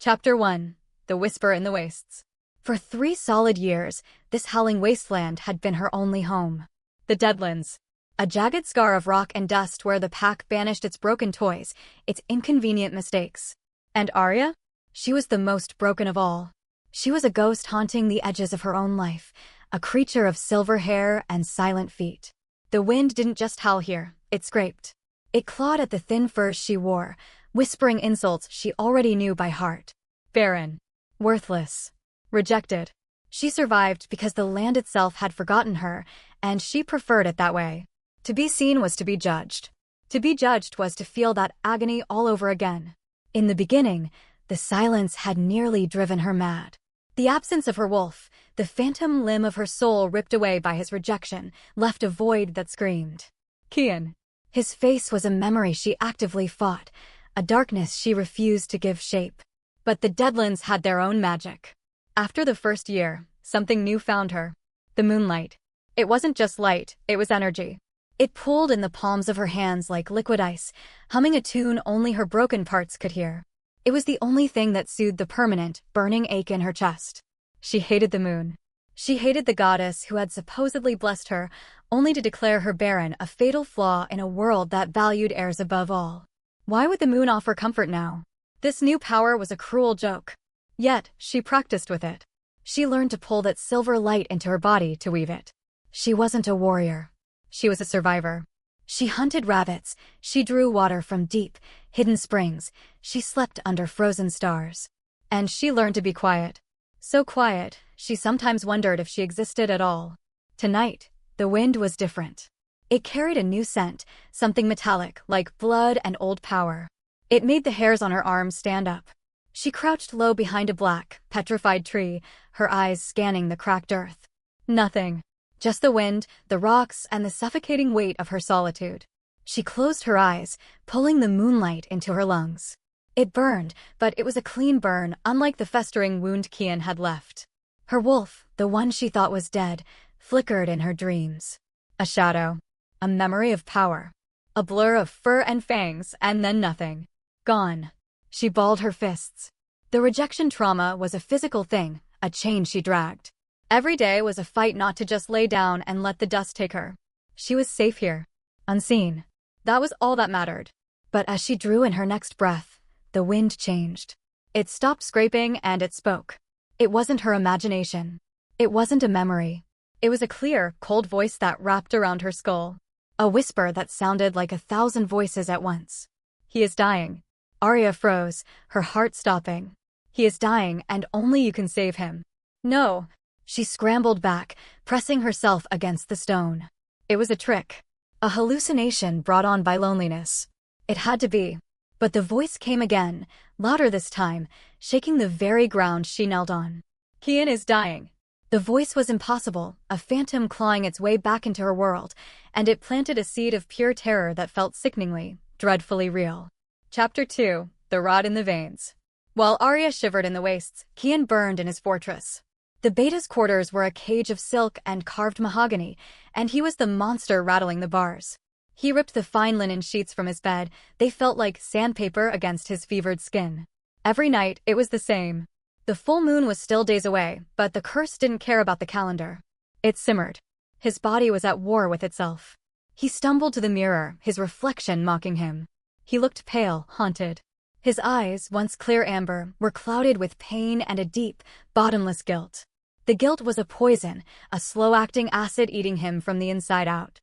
Chapter 1. The Whisper in the Wastes. For 3 solid years, this howling wasteland had been her only home. The Deadlands. A jagged scar of rock and dust where the pack banished its broken toys, its inconvenient mistakes. And Arya? She was the most broken of all. She was a ghost haunting the edges of her own life, a creature of silver hair and silent feet. The wind didn't just howl here, it scraped. It clawed at the thin furs she wore, whispering insults she already knew by heart. Barren. Worthless. Rejected. She survived because the land itself had forgotten her, and she preferred it that way. To be seen was to be judged. To be judged was to feel that agony all over again. In the beginning, the silence had nearly driven her mad. The absence of her wolf, the phantom limb of her soul ripped away by his rejection, left a void that screamed. Kian. His face was a memory she actively fought, a darkness she refused to give shape. But the Deadlands had their own magic. After the first year, something new found her. The moonlight. It wasn't just light, it was energy. It pooled in the palms of her hands like liquid ice, humming a tune only her broken parts could hear. It was the only thing that soothed the permanent, burning ache in her chest. She hated the moon. She hated the goddess who had supposedly blessed her, only to declare her barren, a fatal flaw in a world that valued heirs above all. Why would the moon offer comfort now? This new power was a cruel joke. Yet, she practiced with it. She learned to pull that silver light into her body to weave it. She wasn't a warrior. She was a survivor. She hunted rabbits, she drew water from deep, hidden springs, she slept under frozen stars. And she learned to be quiet. So quiet, she sometimes wondered if she existed at all. Tonight, the wind was different. It carried a new scent, something metallic, like blood and old power. It made the hairs on her arms stand up. She crouched low behind a black, petrified tree, her eyes scanning the cracked earth. Nothing. Just the wind, the rocks, and the suffocating weight of her solitude. She closed her eyes, pulling the moonlight into her lungs. It burned, but it was a clean burn, unlike the festering wound Kian had left. Her wolf, the one she thought was dead, flickered in her dreams. A shadow. A memory of power. A blur of fur and fangs, and then nothing. Gone. She balled her fists. The rejection trauma was a physical thing, a chain she dragged. Every day was a fight not to just lay down and let the dust take her. She was safe here. Unseen. That was all that mattered. But as she drew in her next breath, the wind changed. It stopped scraping and it spoke. It wasn't her imagination. It wasn't a memory. It was a clear, cold voice that wrapped around her skull. A whisper that sounded like 1,000 voices at once. He is dying. Arya froze, her heart stopping. He is dying and only you can save him. No. She scrambled back, pressing herself against the stone. It was a trick. A hallucination brought on by loneliness. It had to be. But the voice came again, louder this time, shaking the very ground she knelt on. Kian is dying. The voice was impossible, a phantom clawing its way back into her world, and it planted a seed of pure terror that felt sickeningly, dreadfully real. Chapter 2. The Rot in the Veins. While Arya shivered in the wastes, Kian burned in his fortress. The beta's quarters were a cage of silk and carved mahogany, and he was the monster rattling the bars. He ripped the fine linen sheets from his bed, they felt like sandpaper against his fevered skin. Every night, it was the same. The full moon was still days away, but the curse didn't care about the calendar. It simmered. His body was at war with itself. He stumbled to the mirror, his reflection mocking him. He looked pale, haunted. His eyes, once clear amber, were clouded with pain and a deep, bottomless guilt. The guilt was a poison, a slow-acting acid eating him from the inside out.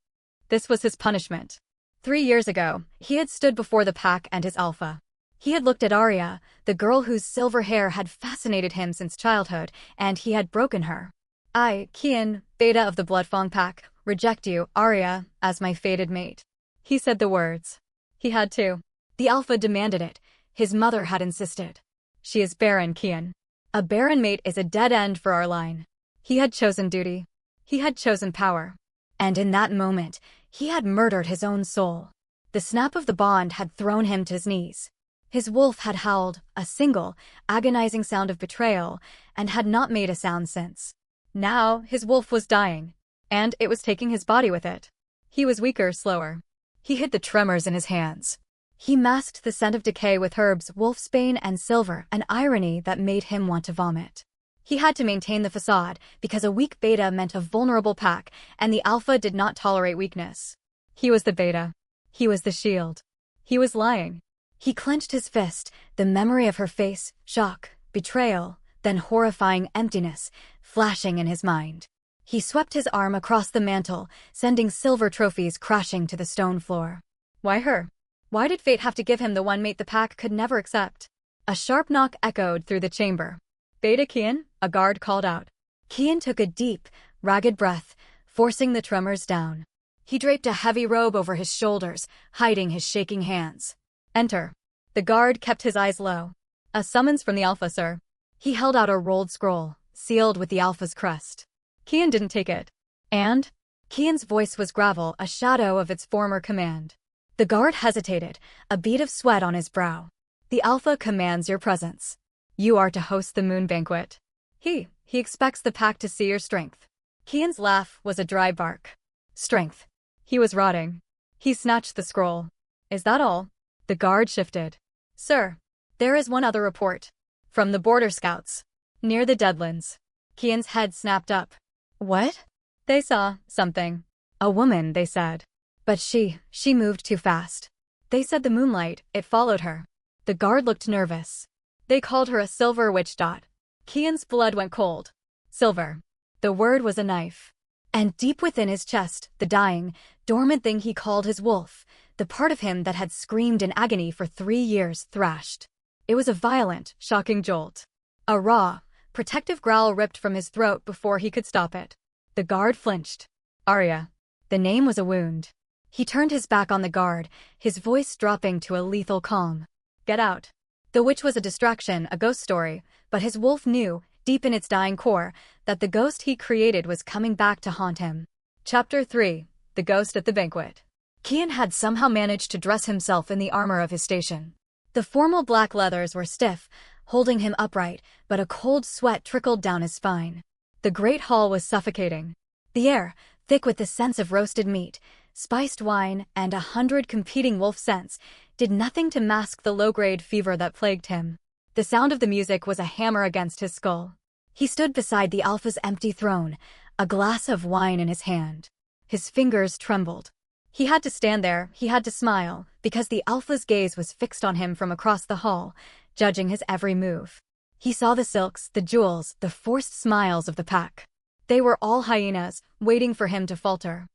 This was his punishment. 3 years ago, he had stood before the pack and his alpha. He had looked at Arya, the girl whose silver hair had fascinated him since childhood, and he had broken her. I, Kian, beta of the Bloodfang pack, reject you, Arya, as my fated mate. He said the words. He had to. The alpha demanded it. His mother had insisted. She is barren, Kian. A barren mate is a dead end for our line. He had chosen duty. He had chosen power. And in that moment, he had murdered his own soul. The snap of the bond had thrown him to his knees. His wolf had howled, a single, agonizing sound of betrayal, and had not made a sound since. Now, his wolf was dying, and it was taking his body with it. He was weaker, slower. He hid the tremors in his hands. He masked the scent of decay with herbs, wolfsbane, and silver, an irony that made him want to vomit. He had to maintain the facade, because a weak beta meant a vulnerable pack, and the alpha did not tolerate weakness. He was the beta. He was the shield. He was lying. He clenched his fist, the memory of her face, shock, betrayal, then horrifying emptiness, flashing in his mind. He swept his arm across the mantle, sending silver trophies crashing to the stone floor. Why her? Why did fate have to give him the one mate the pack could never accept? A sharp knock echoed through the chamber. Beta Kian, a guard called out. Kian took a deep, ragged breath, forcing the tremors down. He draped a heavy robe over his shoulders, hiding his shaking hands. Enter. The guard kept his eyes low. A summons from the Alpha, sir. He held out a rolled scroll, sealed with the Alpha's crest. Kian didn't take it. And? Kian's voice was gravel, a shadow of its former command. The guard hesitated, a bead of sweat on his brow. The Alpha commands your presence. You are to host the moon banquet. He expects the pack to see your strength. Kian's laugh was a dry bark. Strength. He was rotting. He snatched the scroll. Is that all? The guard shifted. Sir, there is one other report. From the border scouts. Near the Deadlands. Kian's head snapped up. What? They saw something. A woman, they said. But she moved too fast. They said the moonlight, it followed her. The guard looked nervous. They called her a silver witch dot. Kian's blood went cold. Silver. The word was a knife. And deep within his chest, the dying, dormant thing he called his wolf, the part of him that had screamed in agony for 3 years, thrashed. It was a violent, shocking jolt. A raw, protective growl ripped from his throat before he could stop it. The guard flinched. Arya. The name was a wound. He turned his back on the guard, his voice dropping to a lethal calm. Get out. The witch was a distraction, a ghost story, but his wolf knew, deep in its dying core, that the ghost he created was coming back to haunt him. Chapter 3. The Ghost at the Banquet. Kian had somehow managed to dress himself in the armor of his station. The formal black leathers were stiff, holding him upright, but a cold sweat trickled down his spine. The great hall was suffocating. The air, thick with the scents of roasted meat, spiced wine, and 100 competing wolf scents, did nothing to mask the low-grade fever that plagued him. The sound of the music was a hammer against his skull. He stood beside the Alpha's empty throne, a glass of wine in his hand. His fingers trembled. He had to stand there, he had to smile, because the Alpha's gaze was fixed on him from across the hall, judging his every move. He saw the silks, the jewels, the forced smiles of the pack. They were all hyenas, waiting for him to falter.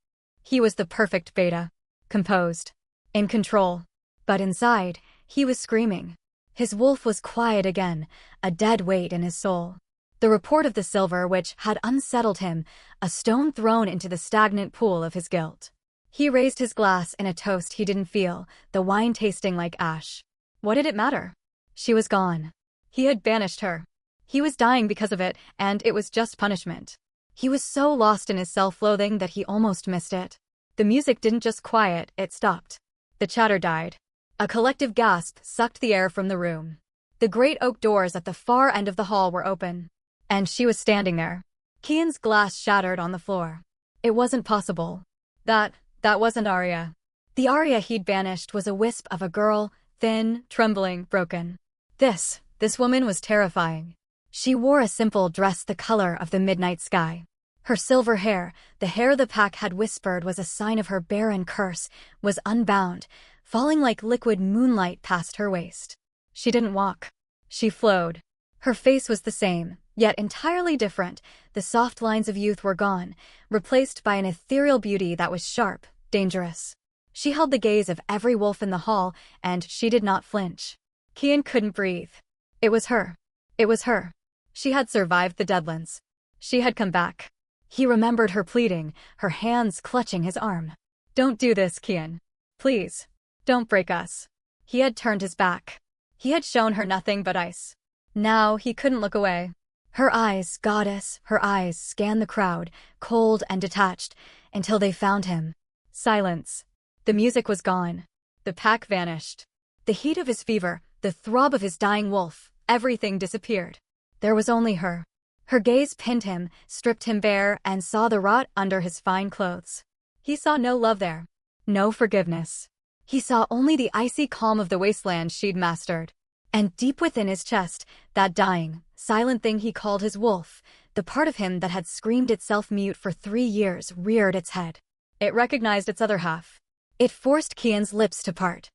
He was the perfect beta. Composed. In control. But inside, he was screaming. His wolf was quiet again, a dead weight in his soul. The report of the silver which had unsettled him, a stone thrown into the stagnant pool of his guilt. He raised his glass in a toast he didn't feel, the wine tasting like ash. What did it matter? She was gone. He had banished her. He was dying because of it, and it was just punishment. He was so lost in his self-loathing that he almost missed it. The music didn't just quiet, it stopped. The chatter died. A collective gasp sucked the air from the room. The great oak doors at the far end of the hall were open. And she was standing there. Kian's glass shattered on the floor. It wasn't possible. That wasn't Arya. The Arya he'd banished was a wisp of a girl, thin, trembling, broken. This woman was terrifying. She wore a simple dress the color of the midnight sky. Her silver hair, the hair the pack had whispered was a sign of her barren curse, was unbound, falling like liquid moonlight past her waist. She didn't walk. She flowed. Her face was the same, yet entirely different. The soft lines of youth were gone, replaced by an ethereal beauty that was sharp, dangerous. She held the gaze of every wolf in the hall, and she did not flinch. Kian couldn't breathe. It was her. It was her. She had survived the Deadlands. She had come back. He remembered her pleading, her hands clutching his arm. Don't do this, Kian. Please. Don't break us. He had turned his back. He had shown her nothing but ice. Now he couldn't look away. Her eyes, goddess, her eyes scanned the crowd, cold and detached, until they found him. Silence. The music was gone. The pack vanished. The heat of his fever, the throb of his dying wolf, everything disappeared. There was only her. Her gaze pinned him, stripped him bare, and saw the rot under his fine clothes. He saw no love there. No forgiveness. He saw only the icy calm of the wasteland she'd mastered. And deep within his chest, that dying, silent thing he called his wolf, the part of him that had screamed itself mute for 3 years, reared its head. It recognized its other half. It forced Kian's lips to part.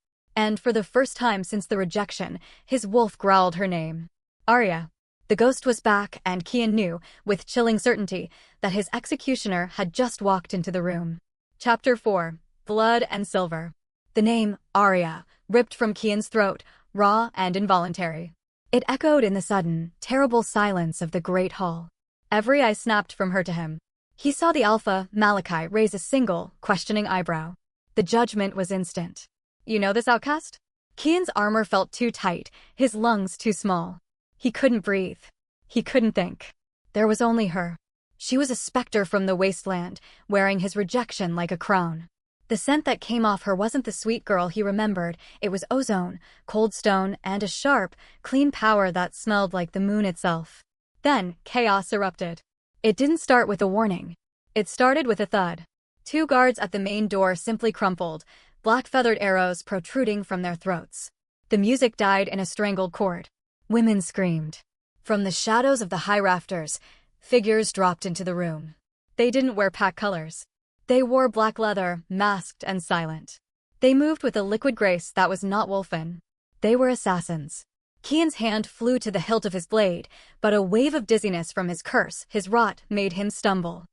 And for the first time since the rejection, his wolf growled her name. Arya. The ghost was back, and Kian knew, with chilling certainty, that his executioner had just walked into the room. Chapter 4. Blood and Silver. The name, Arya, ripped from Kian's throat, raw and involuntary. It echoed in the sudden, terrible silence of the great hall. Every eye snapped from her to him. He saw the Alpha, Malachi, raise a single, questioning eyebrow. The judgment was instant. You know this outcast? Kian's armor felt too tight, his lungs too small. He couldn't breathe. He couldn't think. There was only her. She was a specter from the wasteland, wearing his rejection like a crown. The scent that came off her wasn't the sweet girl he remembered. It was ozone, cold stone, and a sharp, clean power that smelled like the moon itself. Then, chaos erupted. It didn't start with a warning. It started with a thud. 2 guards at the main door simply crumpled, black feathered arrows protruding from their throats. The music died in a strangled chord. Women screamed. From the shadows of the high rafters, figures dropped into the room. They didn't wear pack colors. They wore black leather, masked and silent. They moved with a liquid grace that was not wolfen. They were assassins. Kian's hand flew to the hilt of his blade, but a wave of dizziness from his curse, his rot, made him stumble.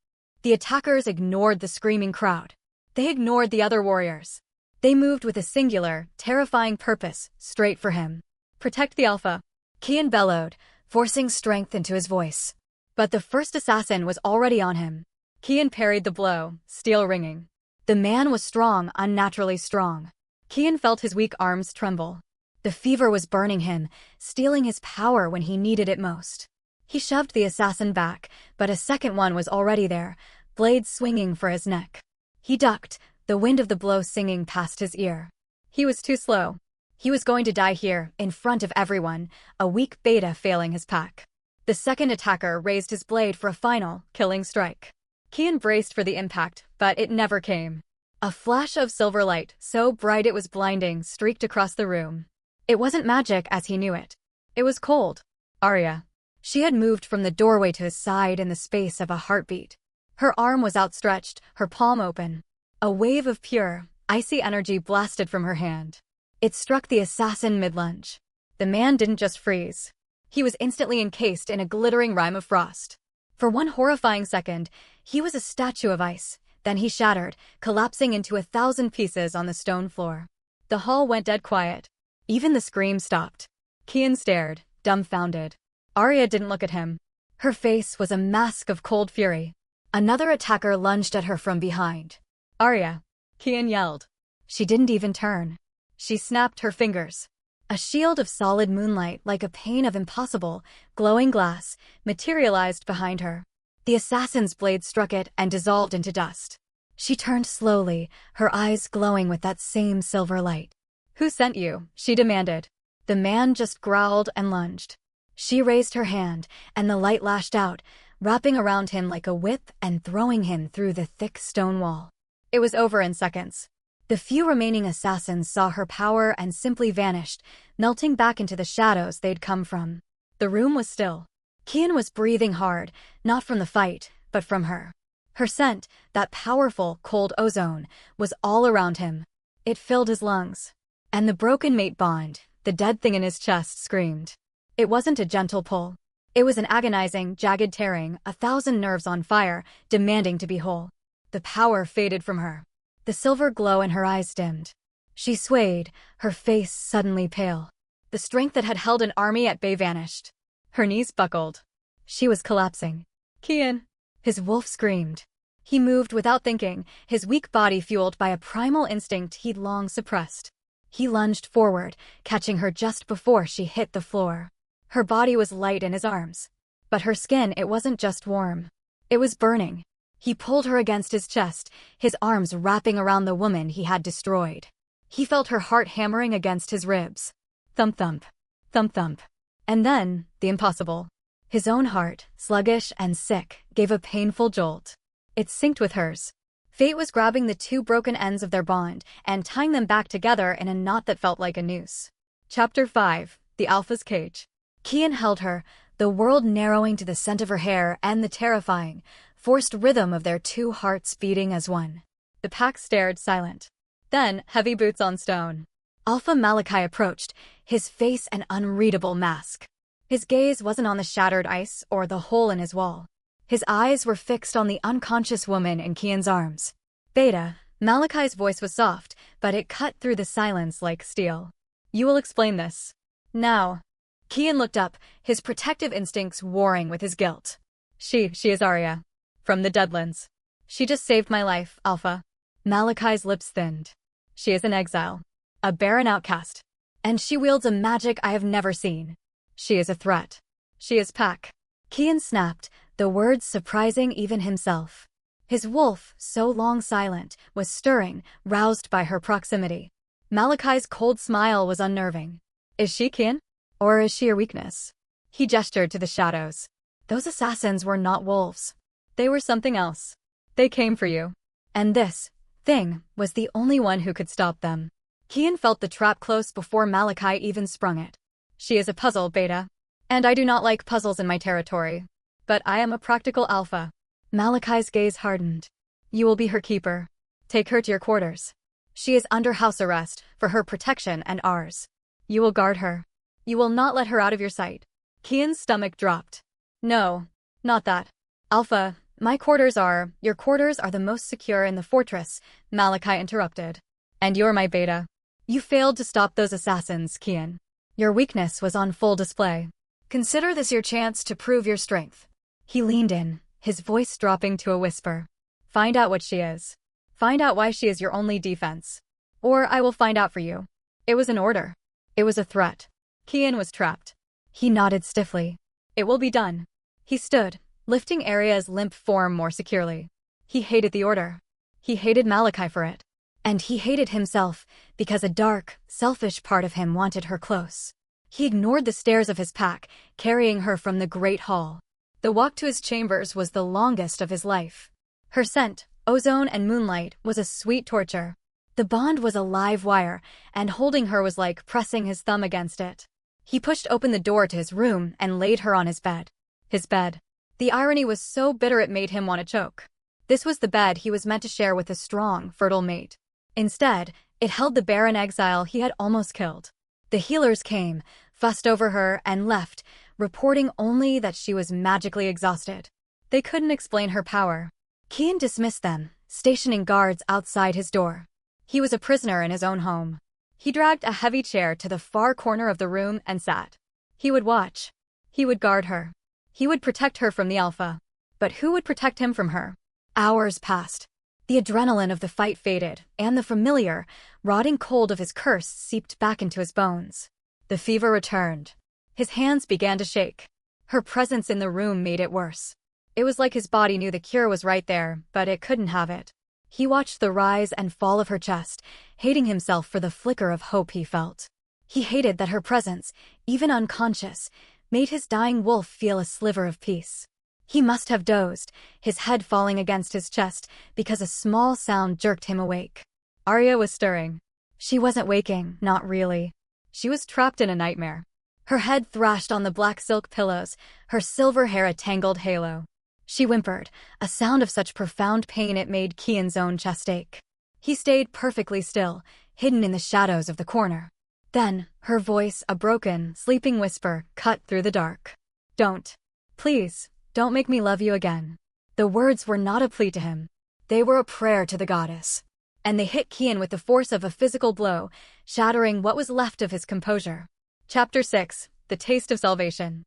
The attackers ignored the screaming crowd. They ignored the other warriors. They moved with a singular, terrifying purpose, straight for him. Protect the Alpha. Kian bellowed, forcing strength into his voice. But the first assassin was already on him. Kian parried the blow, steel ringing. The man was strong, unnaturally strong. Kian felt his weak arms tremble. The fever was burning him, stealing his power when he needed it most. He shoved the assassin back, but a second one was already there, blade swinging for his neck. He ducked, the wind of the blow singing past his ear. He was too slow. He was going to die here, in front of everyone, a weak beta failing his pack. The second attacker raised his blade for a final, killing strike. Kian braced for the impact, but it never came. A flash of silver light, so bright it was blinding, streaked across the room. It wasn't magic as he knew it. It was cold. Arya. She had moved from the doorway to his side in the space of a heartbeat. Her arm was outstretched, her palm open. A wave of pure, icy energy blasted from her hand. It struck the assassin mid-lunge. The man didn't just freeze. He was instantly encased in a glittering rime of frost. For one horrifying second, he was a statue of ice. Then he shattered, collapsing into 1,000 pieces on the stone floor. The hall went dead quiet. Even the screams stopped. Kian stared, dumbfounded. Arya didn't look at him. Her face was a mask of cold fury. Another attacker lunged at her from behind. Arya. Kian yelled. She didn't even turn. She snapped her fingers. A shield of solid moonlight, like a pane of impossible, glowing glass, materialized behind her. The assassin's blade struck it and dissolved into dust. She turned slowly, her eyes glowing with that same silver light. Who sent you? She demanded. The man just growled and lunged. She raised her hand, and the light lashed out, wrapping around him like a whip and throwing him through the thick stone wall. It was over in seconds. The few remaining assassins saw her power and simply vanished, melting back into the shadows they'd come from. The room was still. Kian was breathing hard, not from the fight, but from her. Her scent, that powerful, cold ozone, was all around him. It filled his lungs. And the broken mate bond, the dead thing in his chest, screamed. It wasn't a gentle pull. It was an agonizing, jagged tearing, 1,000 nerves on fire, demanding to be whole. The power faded from her. The silver glow in her eyes dimmed. She swayed, her face suddenly pale. The strength that had held an army at bay vanished. Her knees buckled. She was collapsing. Kian! His wolf screamed. He moved without thinking, his weak body fueled by a primal instinct he'd long suppressed. He lunged forward, catching her just before she hit the floor. Her body was light in his arms. But her skin, it wasn't just warm. It was burning. He pulled her against his chest, his arms wrapping around the woman he had destroyed. He felt her heart hammering against his ribs. Thump thump. Thump thump. And then, the impossible. His own heart, sluggish and sick, gave a painful jolt. It synced with hers. Fate was grabbing the two broken ends of their bond and tying them back together in a knot that felt like a noose. Chapter 5. The Alpha's Cage. Kian held her, the world narrowing to the scent of her hair and the terrifying, forced rhythm of their two hearts beating as one. The pack stared, silent. Then, heavy boots on stone. Alpha Malachi approached, his face an unreadable mask. His gaze wasn't on the shattered ice or the hole in his wall. His eyes were fixed on the unconscious woman in Kian's arms. Beta, Malachi's voice was soft, but it cut through the silence like steel. You will explain this. Now. Kian looked up, his protective instincts warring with his guilt. She is Arya. From the Deadlands. She just saved my life, Alpha. Malachi's lips thinned. She is an exile. A barren outcast. And she wields a magic I have never seen. She is a threat. She is Pack. Kian snapped, the words surprising even himself. His wolf, so long silent, was stirring, roused by her proximity. Malachi's cold smile was unnerving. Is she Kian? Or is she your weakness? He gestured to the shadows. Those assassins were not wolves. They were something else. They came for you. And this thing was the only one who could stop them. Kian felt the trap close before Malachi even sprung it. She is a puzzle, Beta. And I do not like puzzles in my territory. But I am a practical alpha. Malachi's gaze hardened. You will be her keeper. Take her to your quarters. She is under house arrest, for her protection and ours. You will guard her. You will not let her out of your sight. Kian's stomach dropped. No, not that. Alpha, your quarters are the most secure in the fortress, Malachi interrupted. And you're my Beta. You failed to stop those assassins, Kian. Your weakness was on full display. Consider this your chance to prove your strength. He leaned in, his voice dropping to a whisper. Find out what she is. Find out why she is your only defense. Or I will find out for you. It was an order. It was a threat. Kian was trapped. He nodded stiffly. It will be done. He stood, lifting Arielle's limp form more securely. He hated the order. He hated Malachi for it. And he hated himself, because a dark, selfish part of him wanted her close. He ignored the stares of his pack, carrying her from the great hall. The walk to his chambers was the longest of his life. Her scent, ozone and moonlight, was a sweet torture. The bond was a live wire, and holding her was like pressing his thumb against it. He pushed open the door to his room and laid her on his bed. His bed. The irony was so bitter it made him want to choke. This was the bed he was meant to share with a strong, fertile mate. Instead, it held the barren exile he had almost killed. The healers came, fussed over her, and left, reporting only that she was magically exhausted. They couldn't explain her power. Kian dismissed them, stationing guards outside his door. He was a prisoner in his own home. He dragged a heavy chair to the far corner of the room and sat. He would watch. He would guard her. He would protect her from the Alpha. But who would protect him from her? Hours passed. The adrenaline of the fight faded, and the familiar, rotting cold of his curse seeped back into his bones. The fever returned. His hands began to shake. Her presence in the room made it worse. It was like his body knew the cure was right there, but it couldn't have it. He watched the rise and fall of her chest, hating himself for the flicker of hope he felt. He hated that her presence, even unconscious, made his dying wolf feel a sliver of peace. He must have dozed, his head falling against his chest, because a small sound jerked him awake. Arya was stirring. She wasn't waking, not really. She was trapped in a nightmare. Her head thrashed on the black silk pillows, her silver hair a tangled halo. She whimpered, a sound of such profound pain it made Kian's own chest ache. He stayed perfectly still, hidden in the shadows of the corner. Then, her voice, a broken, sleeping whisper, cut through the dark. Don't. Please, don't make me love you again. The words were not a plea to him. They were a prayer to the goddess. And they hit Kian with the force of a physical blow, shattering what was left of his composure. Chapter 6. The Taste of Salvation.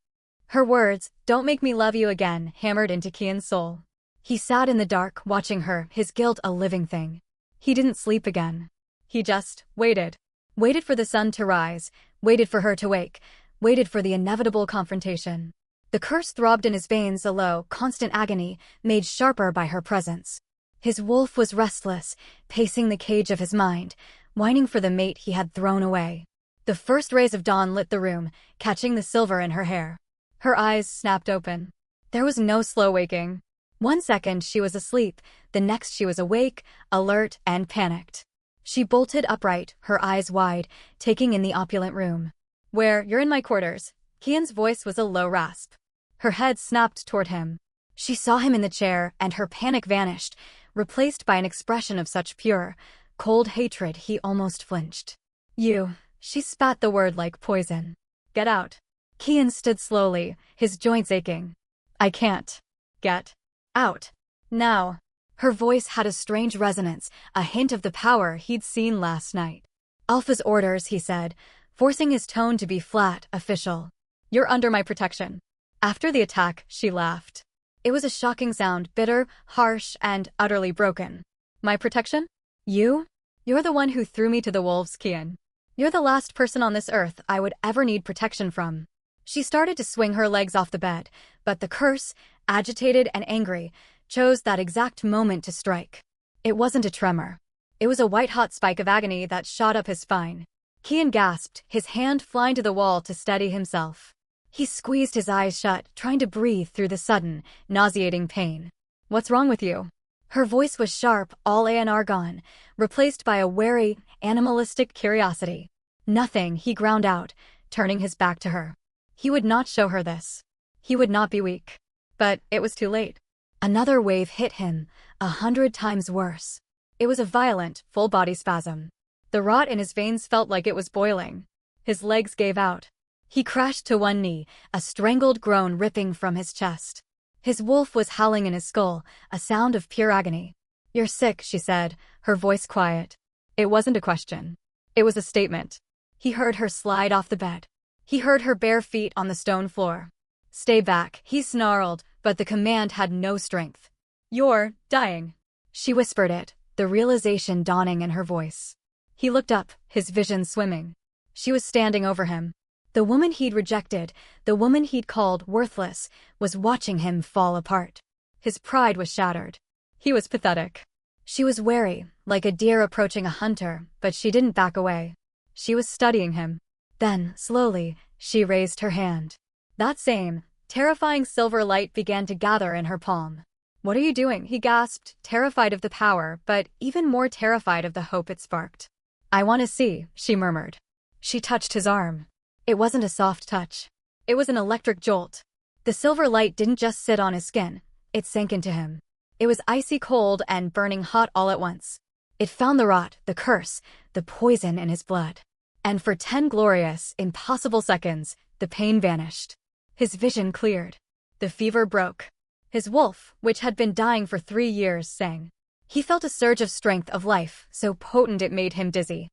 Her words, don't make me love you again, hammered into Kian's soul. He sat in the dark, watching her, his guilt a living thing. He didn't sleep again. He just waited. Waited for the sun to rise, waited for her to wake, waited for the inevitable confrontation. The curse throbbed in his veins, a low, constant agony, made sharper by her presence. His wolf was restless, pacing the cage of his mind, whining for the mate he had thrown away. The first rays of dawn lit the room, catching the silver in her hair. Her eyes snapped open. There was no slow waking. One second she was asleep, the next she was awake, alert, and panicked. She bolted upright, her eyes wide, taking in the opulent room. "Where, you're in my quarters." Kian's voice was a low rasp. Her head snapped toward him. She saw him in the chair, and her panic vanished, replaced by an expression of such pure, cold hatred he almost flinched. "You." She spat the word like poison. "Get out." Kian stood slowly, his joints aching. "I can't. Get out. Now." Her voice had a strange resonance, a hint of the power he'd seen last night. "Alpha's orders," he said, forcing his tone to be flat, official. "You're under my protection." After the attack, she laughed. It was a shocking sound, bitter, harsh, and utterly broken. "My protection? You? You're the one who threw me to the wolves, Kian. You're the last person on this earth I would ever need protection from." She started to swing her legs off the bed, but the curse, agitated and angry, chose that exact moment to strike. It wasn't a tremor. It was a white-hot spike of agony that shot up his spine. Kian gasped, his hand flying to the wall to steady himself. He squeezed his eyes shut, trying to breathe through the sudden, nauseating pain. "What's wrong with you?" Her voice was sharp, all A&R gone, replaced by a wary, animalistic curiosity. "Nothing," he ground out, turning his back to her. He would not show her this. He would not be weak. But it was too late. Another wave hit him, 100 times worse. It was a violent, full-body spasm. The rot in his veins felt like it was boiling. His legs gave out. He crashed to one knee, a strangled groan ripping from his chest. His wolf was howling in his skull, a sound of pure agony. "You're sick," she said, her voice quiet. It wasn't a question. It was a statement. He heard her slide off the bed. He heard her bare feet on the stone floor. "Stay back," he snarled, but the command had no strength. "You're dying." She whispered it, the realization dawning in her voice. He looked up, his vision swimming. She was standing over him. The woman he'd rejected, the woman he'd called worthless, was watching him fall apart. His pride was shattered. He was pathetic. She was wary, like a deer approaching a hunter, but she didn't back away. She was studying him. Then, slowly, she raised her hand. That same, terrifying silver light began to gather in her palm. "What are you doing?" he gasped, terrified of the power, but even more terrified of the hope it sparked. "I want to see," she murmured. She touched his arm. It wasn't a soft touch. It was an electric jolt. The silver light didn't just sit on his skin, it sank into him. It was icy cold and burning hot all at once. It found the rot, the curse, the poison in his blood. And for 10 glorious, impossible seconds, the pain vanished. His vision cleared. The fever broke. His wolf, which had been dying for 3 years, sang. He felt a surge of strength, of life, so potent it made him dizzy.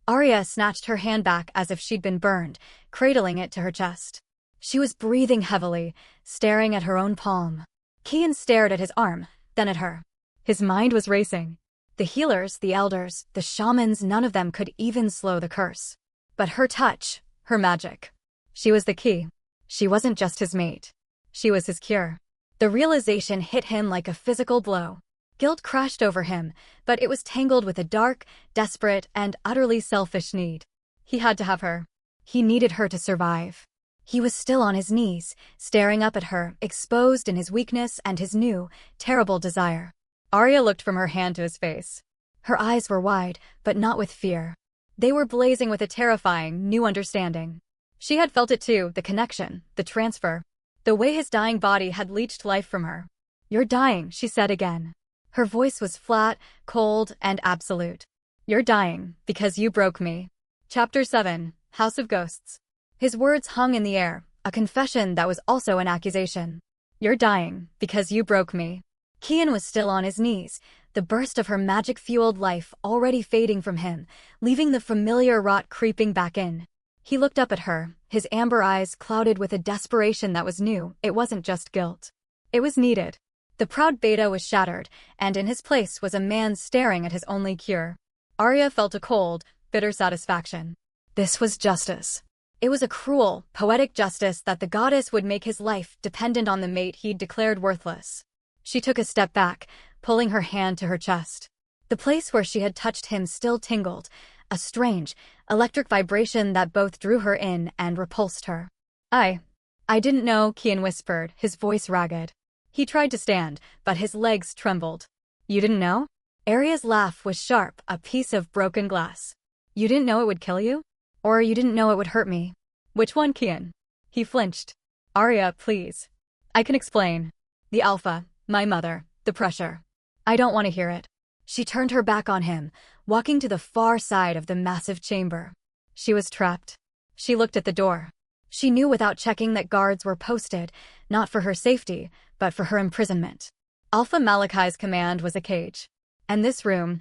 Arielle snatched her hand back as if she'd been burned, cradling it to her chest. She was breathing heavily, staring at her own palm. Kian stared at his arm, then at her. His mind was racing. The healers, the elders, the shamans, none of them could even slow the curse. But her touch, her magic. She was the key. She wasn't just his mate. She was his cure. The realization hit him like a physical blow. Guilt crashed over him, but it was tangled with a dark, desperate, and utterly selfish need. He had to have her. He needed her to survive. He was still on his knees, staring up at her, exposed in his weakness and his new, terrible desire. Arielle looked from her hand to his face. Her eyes were wide, but not with fear. They were blazing with a terrifying, new understanding. She had felt it too, the connection, the transfer. The way his dying body had leached life from her. "You're dying," she said again. Her voice was flat, cold, and absolute. "You're dying, because you broke me." Chapter 7, House of Ghosts. His words hung in the air, a confession that was also an accusation. "You're dying, because you broke me." Kian was still on his knees, the burst of her magic-fueled life already fading from him, leaving the familiar rot creeping back in. He looked up at her, his amber eyes clouded with a desperation that was new. It wasn't just guilt. It was needed. The proud beta was shattered, and in his place was a man staring at his only cure. Arielle felt a cold, bitter satisfaction. This was justice. It was a cruel, poetic justice that the goddess would make his life dependent on the mate he'd declared worthless. She took a step back, pulling her hand to her chest. The place where she had touched him still tingled, a strange, electric vibration that both drew her in and repulsed her. I didn't know," Kian whispered, his voice ragged. He tried to stand, but his legs trembled. You didn't know? Aria's laugh was sharp, a piece of broken glass. You didn't know it would kill you? Or you didn't know it would hurt me? Which one, Kian? He flinched. Aria, please. I can explain. The alpha, my mother, the pressure. I don't want to hear it. She turned her back on him, walking to the far side of the massive chamber. She was trapped. She looked at the door. She knew without checking that guards were posted, not for her safety, but for her imprisonment. Alpha Malachi's command was a cage. And this room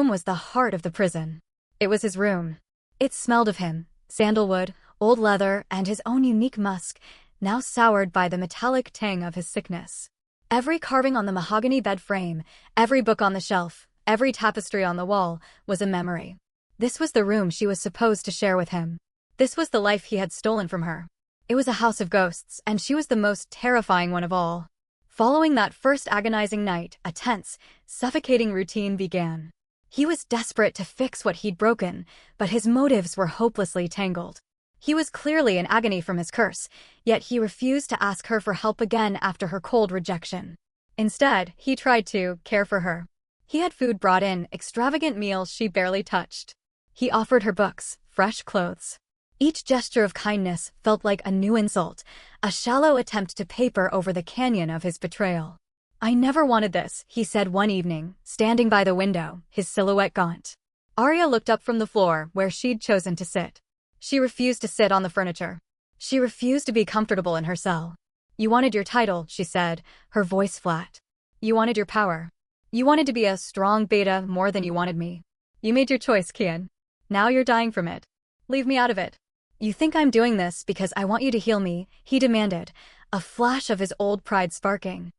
was the heart of the prison. It was his room. It smelled of him, sandalwood, old leather, and his own unique musk, now soured by the metallic tang of his sickness. Every carving on the mahogany bed frame, every book on the shelf, every tapestry on the wall, was a memory. This was the room she was supposed to share with him. This was the life he had stolen from her. It was a house of ghosts, and she was the most terrifying one of all. Following that first agonizing night, a tense, suffocating routine began. He was desperate to fix what he'd broken, but his motives were hopelessly tangled. He was clearly in agony from his curse, yet he refused to ask her for help again after her cold rejection. Instead, he tried to care for her. He had food brought in, extravagant meals she barely touched. He offered her books, fresh clothes. Each gesture of kindness felt like a new insult, a shallow attempt to paper over the canyon of his betrayal. I never wanted this, he said one evening, standing by the window, his silhouette gaunt. Aria looked up from the floor where she'd chosen to sit. She refused to sit on the furniture. She refused to be comfortable in her cell. You wanted your title, she said, her voice flat. You wanted your power. You wanted to be a strong beta more than you wanted me. You made your choice, Kian. Now you're dying from it. Leave me out of it. You think I'm doing this because I want you to heal me, he demanded, a flash of his old pride sparking.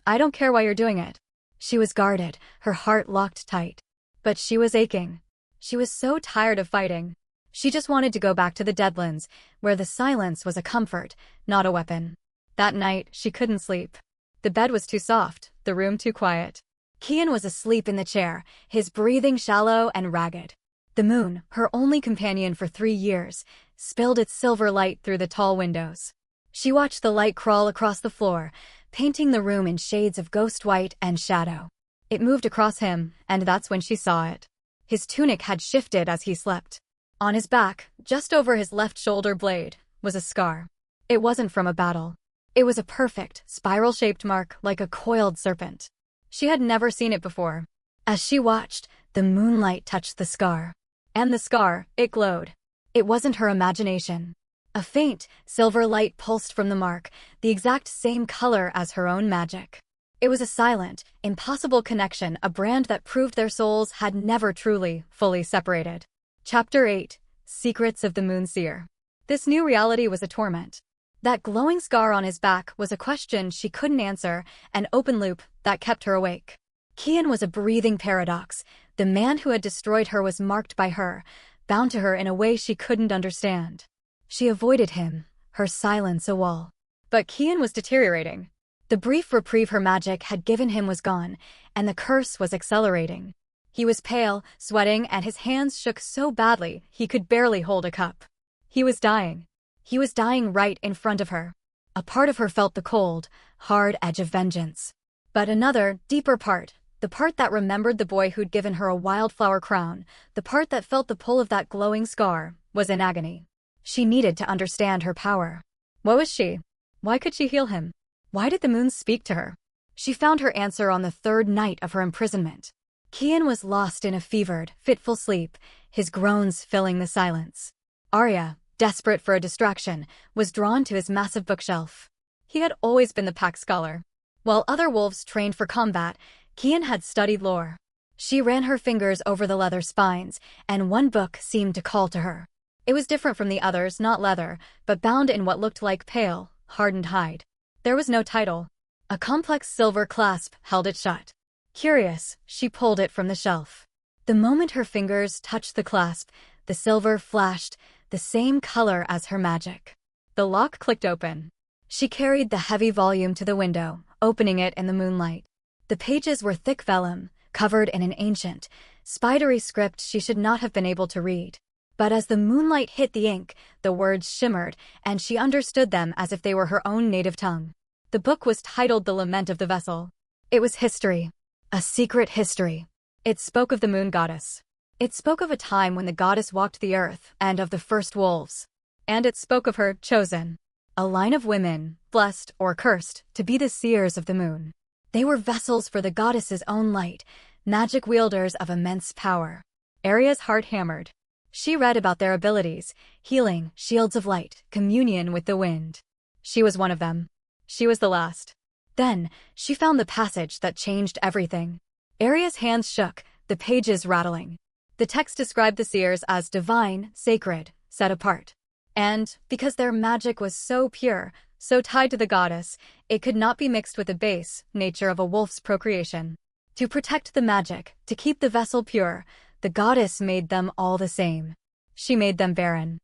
I don't care why you're doing it. She was guarded, her heart locked tight. But she was aching. She was so tired of fighting. She just wanted to go back to the Deadlands, where the silence was a comfort, not a weapon. That night, she couldn't sleep. The bed was too soft, the room too quiet. Kian was asleep in the chair, his breathing shallow and ragged. The moon, her only companion for 3 years, spilled its silver light through the tall windows. She watched the light crawl across the floor, painting the room in shades of ghost white and shadow. It moved across him, and that's when she saw it. His tunic had shifted as he slept. On his back, just over his left shoulder blade, was a scar. It wasn't from a battle. It was a perfect, spiral-shaped mark like a coiled serpent. She had never seen it before. As she watched, the moonlight touched the scar. And the scar, it glowed. It wasn't her imagination. A faint, silver light pulsed from the mark, the exact same color as her own magic. It was a silent, impossible connection, a brand that proved their souls had never truly, fully separated. Chapter 8. Secrets of the Moonseer. This new reality was a torment. That glowing scar on his back was a question she couldn't answer, an open loop that kept her awake. Kian was a breathing paradox. The man who had destroyed her was marked by her, bound to her in a way she couldn't understand. She avoided him, her silence a wall. But Kian was deteriorating. The brief reprieve her magic had given him was gone, and the curse was accelerating. He was pale, sweating, and his hands shook so badly he could barely hold a cup. He was dying. He was dying right in front of her. A part of her felt the cold, hard edge of vengeance. But another, deeper part, the part that remembered the boy who'd given her a wildflower crown, the part that felt the pull of that glowing scar, was in agony. She needed to understand her power. What was she? Why could she heal him? Why did the moon speak to her? She found her answer on the 3rd night of her imprisonment. Kian was lost in a fevered, fitful sleep, his groans filling the silence. Aria, desperate for a distraction, was drawn to his massive bookshelf. He had always been the pack scholar. While other wolves trained for combat, Kian had studied lore. She ran her fingers over the leather spines, and one book seemed to call to her. It was different from the others, not leather, but bound in what looked like pale, hardened hide. There was no title. A complex silver clasp held it shut. Curious, she pulled it from the shelf. The moment her fingers touched the clasp, the silver flashed, the same color as her magic. The lock clicked open. She carried the heavy volume to the window, opening it in the moonlight. The pages were thick vellum, covered in an ancient, spidery script she should not have been able to read. But as the moonlight hit the ink, the words shimmered, and she understood them as if they were her own native tongue. The book was titled The Lament of the Vessel. It was history. A secret history. It spoke of the moon goddess. It spoke of a time when the goddess walked the earth and of the first wolves. And it spoke of her chosen. A line of women, blessed or cursed, to be the seers of the moon. They were vessels for the goddess's own light, magic wielders of immense power. Arielle's heart hammered. She read about their abilities, healing, shields of light, communion with the wind. She was one of them. She was the last. Then, she found the passage that changed everything. Arielle's hands shook, the pages rattling. The text described the seers as divine, sacred, set apart. And, because their magic was so pure, so tied to the goddess, it could not be mixed with the base nature of a wolf's procreation. To protect the magic, to keep the vessel pure, the goddess made them all the same. She made them barren.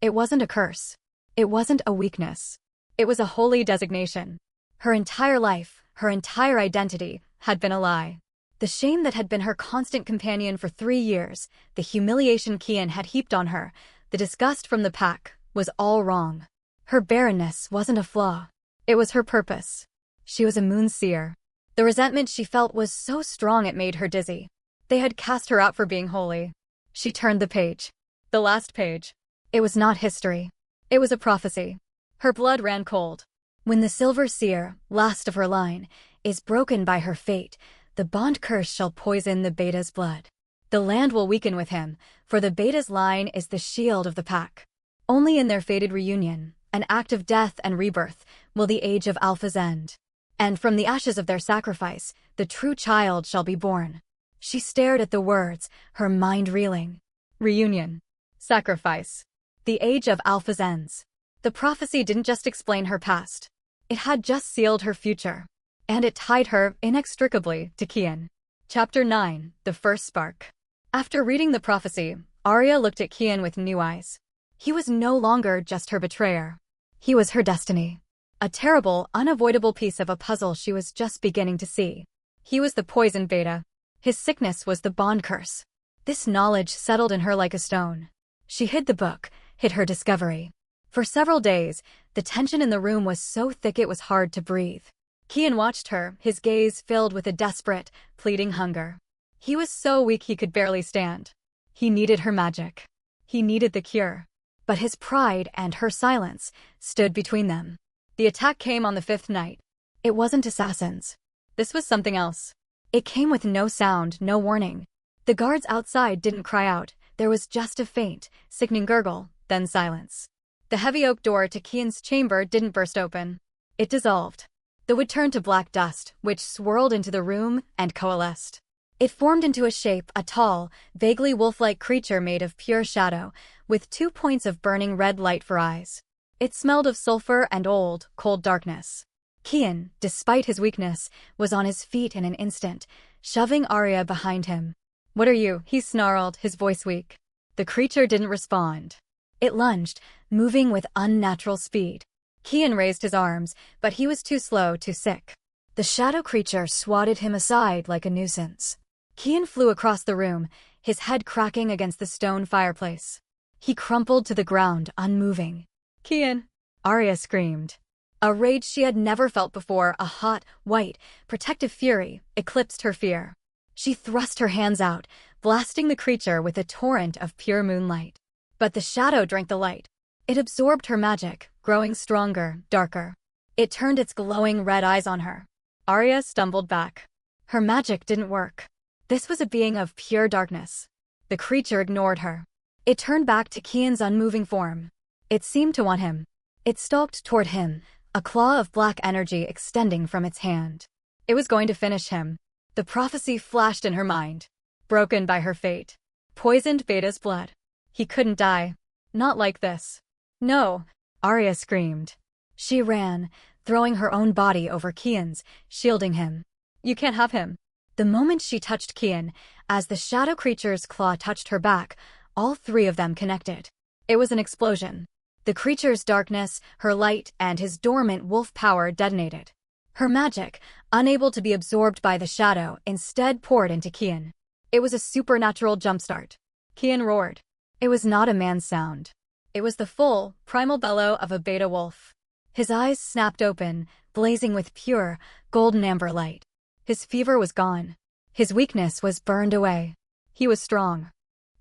It wasn't a curse. It wasn't a weakness. It was a holy designation. Her entire life, her entire identity, had been a lie. The shame that had been her constant companion for 3 years, the humiliation Kian had heaped on her, the disgust from the pack, was all wrong. Her barrenness wasn't a flaw. It was her purpose. She was a moon seer. The resentment she felt was so strong it made her dizzy. They had cast her out for being holy. She turned the page. The last page. It was not history. It was a prophecy. Her blood ran cold. When the silver seer, last of her line, is broken by her fate, the bond curse shall poison the beta's blood. The land will weaken with him, for the beta's line is the shield of the pack. Only in their fated reunion, an act of death and rebirth, will the age of alphas end. And from the ashes of their sacrifice, the true child shall be born. She stared at the words, her mind reeling. Reunion. Sacrifice. The age of alphas ends. The prophecy didn't just explain her past. It had just sealed her future. And it tied her, inextricably, to Kian. Chapter 9, The First Spark. After reading the prophecy, Arielle looked at Kian with new eyes. He was no longer just her betrayer. He was her destiny. A terrible, unavoidable piece of a puzzle she was just beginning to see. He was the poisoned beta. His sickness was the bond curse. This knowledge settled in her like a stone. She hid the book, hid her discovery. For several days, the tension in the room was so thick it was hard to breathe. Kian watched her, his gaze filled with a desperate, pleading hunger. He was so weak he could barely stand. He needed her magic. He needed the cure. But his pride and her silence stood between them. The attack came on the 5th night. It wasn't assassins. This was something else. It came with no sound, no warning. The guards outside didn't cry out. There was just a faint, sickening gurgle, then silence. The heavy oak door to Kian's chamber didn't burst open. It dissolved. The wood turned to black dust, which swirled into the room and coalesced. It formed into a shape, a tall, vaguely wolf-like creature made of pure shadow, with 2 points of burning red light for eyes. It smelled of sulfur and old, cold darkness. Kian, despite his weakness, was on his feet in an instant, shoving Arielle behind him. "What are you?" he snarled, his voice weak. The creature didn't respond. It lunged, moving with unnatural speed. Kian raised his arms, but he was too slow, too sick. The shadow creature swatted him aside like a nuisance. Kian flew across the room, his head cracking against the stone fireplace. He crumpled to the ground, unmoving. "Kian!" Arielle screamed. A rage she had never felt before, a hot, white, protective fury, eclipsed her fear. She thrust her hands out, blasting the creature with a torrent of pure moonlight. But the shadow drank the light. It absorbed her magic, growing stronger, darker. It turned its glowing red eyes on her. Arielle stumbled back. Her magic didn't work. This was a being of pure darkness. The creature ignored her. It turned back to Kian's unmoving form. It seemed to want him. It stalked toward him, a claw of black energy extending from its hand. It was going to finish him. The prophecy flashed in her mind. Broken by her fate. Poisoned Beta's blood. He couldn't die. Not like this. No, Arielle screamed. She ran, throwing her own body over Kian's, shielding him. You can't have him. The moment she touched Kian, as the shadow creature's claw touched her back, all 3 of them connected. It was an explosion. The creature's darkness, her light, and his dormant wolf power detonated. Her magic, unable to be absorbed by the shadow, instead poured into Kian. It was a supernatural jumpstart. Kian roared. It was not a man's sound. It was the full, primal bellow of a beta wolf. His eyes snapped open, blazing with pure, golden amber light. His fever was gone. His weakness was burned away. He was strong.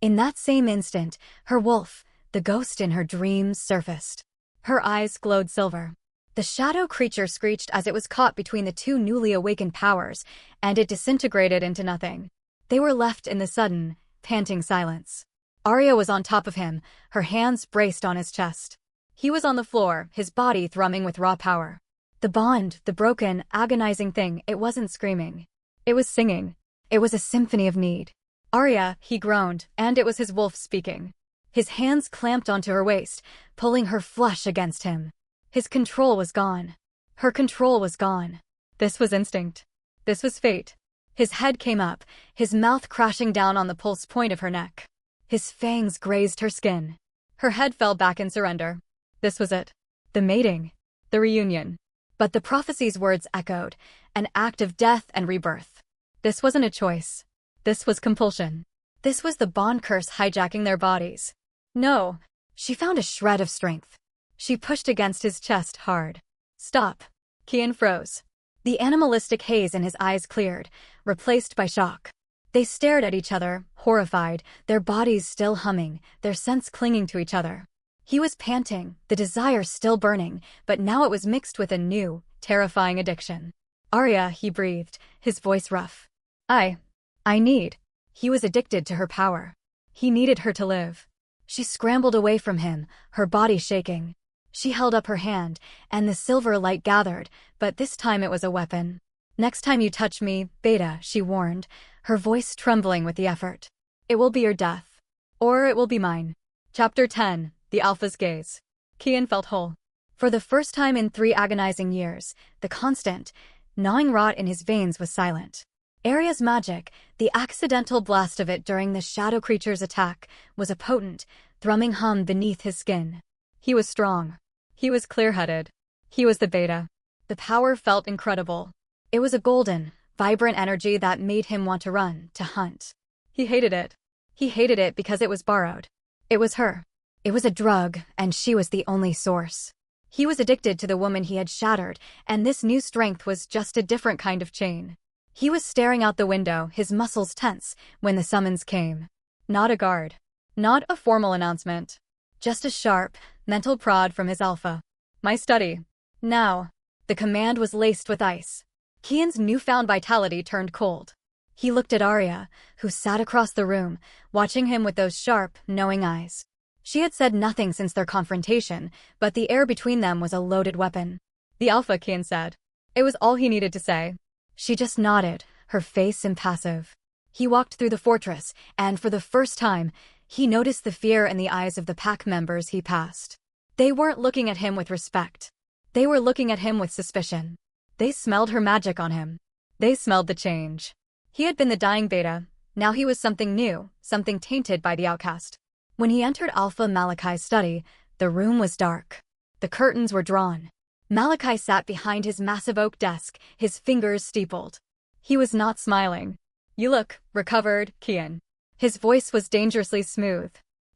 In that same instant, her wolf, the ghost in her dreams, surfaced. Her eyes glowed silver. The shadow creature screeched as it was caught between the two newly awakened powers, and it disintegrated into nothing. They were left in the sudden, panting silence. Arya was on top of him, her hands braced on his chest. He was on the floor, his body thrumming with raw power. The bond, the broken, agonizing thing, it wasn't screaming. It was singing. It was a symphony of need. Arya, he groaned, and it was his wolf speaking. His hands clamped onto her waist, pulling her flush against him. His control was gone. Her control was gone. This was instinct. This was fate. His head came up, his mouth crashing down on the pulse point of her neck. His fangs grazed her skin. Her head fell back in surrender. This was it. The mating. The reunion. But the prophecy's words echoed, an act of death and rebirth. This wasn't a choice. This was compulsion. This was the bond curse hijacking their bodies. No. She found a shred of strength. She pushed against his chest hard. Stop. Kian froze. The animalistic haze in his eyes cleared, replaced by shock. They stared at each other, horrified, their bodies still humming, their scents clinging to each other. He was panting, the desire still burning, but now it was mixed with a new, terrifying addiction. Arya, he breathed, his voice rough. I need. He was addicted to her power. He needed her to live. She scrambled away from him, her body shaking. She held up her hand, and the silver light gathered, but this time it was a weapon. Next time you touch me, Beta, she warned, her voice trembling with the effort. It will be your death. Or it will be mine. Chapter 10, The Alpha's Gaze. Kian felt whole. For the first time in 3 agonizing years, the constant, gnawing rot in his veins was silent. Arya's magic, the accidental blast of it during the shadow creature's attack, was a potent, thrumming hum beneath his skin. He was strong. He was clear-headed. He was the Beta. The power felt incredible. It was a golden, vibrant energy that made him want to run, to hunt. He hated it. He hated it because it was borrowed. It was her. It was a drug, and she was the only source. He was addicted to the woman he had shattered, and this new strength was just a different kind of chain. He was staring out the window, his muscles tense, when the summons came. Not a guard. Not a formal announcement. Just a sharp, mental prod from his alpha. My study. Now. The command was laced with ice. Kian's newfound vitality turned cold. He looked at Arya, who sat across the room, watching him with those sharp, knowing eyes. She had said nothing since their confrontation, but the air between them was a loaded weapon. The Alpha, Kian said. It was all he needed to say. She just nodded, her face impassive. He walked through the fortress, and for the first time, he noticed the fear in the eyes of the pack members he passed. They weren't looking at him with respect. They were looking at him with suspicion. They smelled her magic on him. They smelled the change. He had been the dying Beta, now he was something new, something tainted by the outcast. When he entered Alpha Malachi's study, the room was dark. The curtains were drawn. Malachi sat behind his massive oak desk, his fingers steepled. He was not smiling. You look recovered, Kian. His voice was dangerously smooth.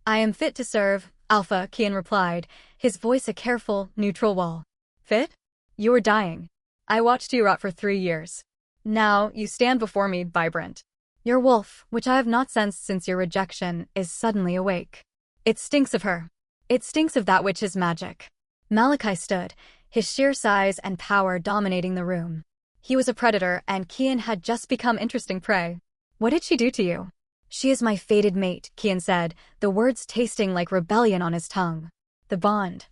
I am fit to serve, Alpha, Kian replied, his voice a careful, neutral wall. Fit? You were dying. I watched you rot for 3 years. Now, you stand before me, vibrant. Your wolf, which I have not sensed since your rejection, is suddenly awake. It stinks of her. It stinks of that which is magic. Malachi stood, his sheer size and power dominating the room. He was a predator, and Kian had just become interesting prey. What did she do to you? She is my fated mate, Kian said, the words tasting like rebellion on his tongue. The bond.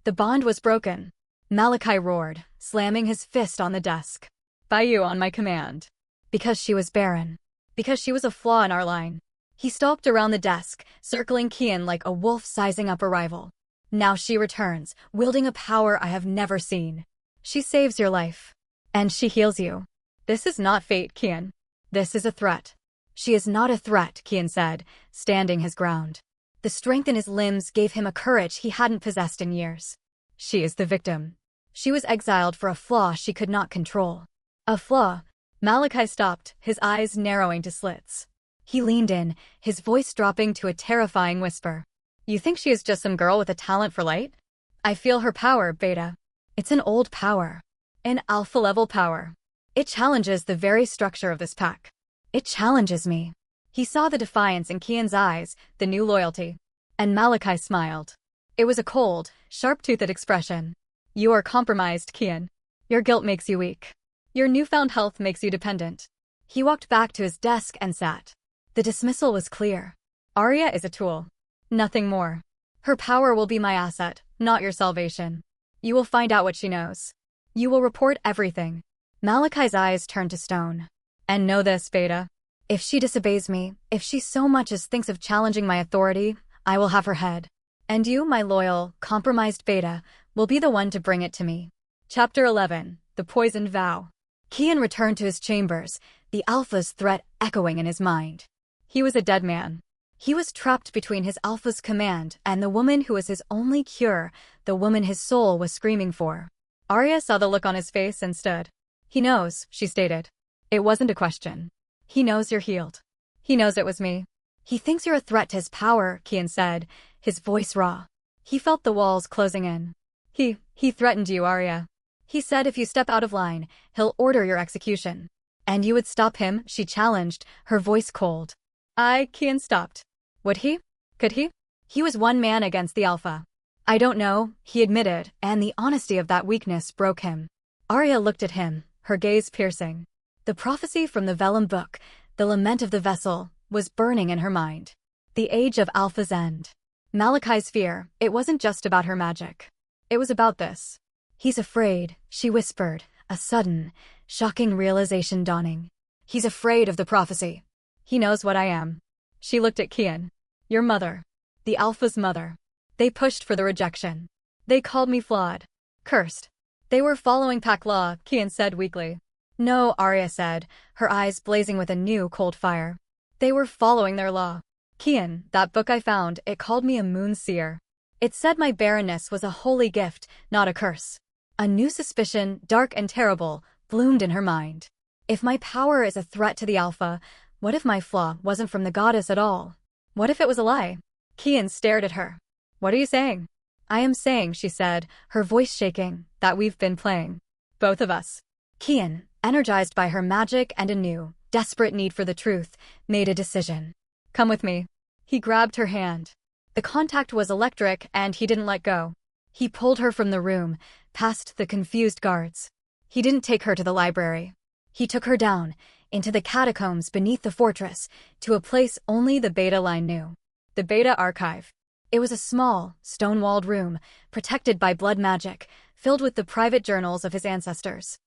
The bond was broken. Malachi roared, slamming his fist on the desk. By you on my command. Because she was barren. Because she was a flaw in our line. He stalked around the desk, circling Kian like a wolf sizing up a rival. Now she returns, wielding a power I have never seen. She saves your life. And she heals you. This is not fate, Kian. This is a threat. She is not a threat, Kian said, standing his ground. The strength in his limbs gave him a courage he hadn't possessed in years. She is the victim. She was exiled for a flaw she could not control. A flaw. Malachi stopped, his eyes narrowing to slits. He leaned in, his voice dropping to a terrifying whisper. You think she is just some girl with a talent for light? I feel her power, Beta. It's an old power. in alpha-level power. It challenges the very structure of this pack. It challenges me. He saw the defiance in Kian's eyes, the new loyalty. And Malachi smiled. It was a cold, sharp-toothed expression. You are compromised, Kian. Your guilt makes you weak. Your newfound health makes you dependent. He walked back to his desk and sat. The dismissal was clear. Arya is a tool. Nothing more. Her power will be my asset, not your salvation. You will find out what she knows. You will report everything. Malachi's eyes turned to stone. And know this, Beta. If she disobeys me, if she so much as thinks of challenging my authority, I will have her head. And you, my loyal, compromised Beta, will be the one to bring it to me. Chapter 11. The Poisoned Vow. Kian returned to his chambers, the Alpha's threat echoing in his mind. He was a dead man. He was trapped between his Alpha's command and the woman who was his only cure, the woman his soul was screaming for. Arya saw the look on his face and stood. He knows, she stated. It wasn't a question. He knows you're healed. He knows it was me. He thinks you're a threat to his power, Kian said, his voice raw. He felt the walls closing in. He threatened you, Arya. He said if you step out of line, he'll order your execution. And you would stop him, she challenged, her voice cold. Kian stopped. Would he? Could he? He was one man against the Alpha. I don't know, he admitted, and the honesty of that weakness broke him. Arya looked at him, her gaze piercing. The prophecy from the vellum book, the lament of the vessel, was burning in her mind. The age of Alpha's end. Malachi's fear, it wasn't just about her magic. It was about this. He's afraid, she whispered, a sudden, shocking realization dawning. He's afraid of the prophecy. He knows what I am. She looked at Kian. Your mother. The Alpha's mother. They pushed for the rejection. They called me flawed. Cursed. They were following pack law, Kian said weakly. No, Arya said, her eyes blazing with a new cold fire. They were following their law. Kian, that book I found, it called me a moon seer. It said my barrenness was a holy gift, not a curse. A new suspicion, dark and terrible, bloomed in her mind. If my power is a threat to the Alpha, what if my flaw wasn't from the goddess at all? What if it was a lie? Kian stared at her. What are you saying? I am saying, she said, her voice shaking, that we've been playing. Both of us. Kian, energized by her magic and a new, desperate need for the truth, made a decision. Come with me. He grabbed her hand. The contact was electric and he didn't let go. He pulled her from the room, past the confused guards. He didn't take her to the library. He took her down, into the catacombs beneath the fortress, to a place only the Beta line knew. The Beta Archive. It was a small, stone-walled room, protected by blood magic, filled with the private journals of his ancestors.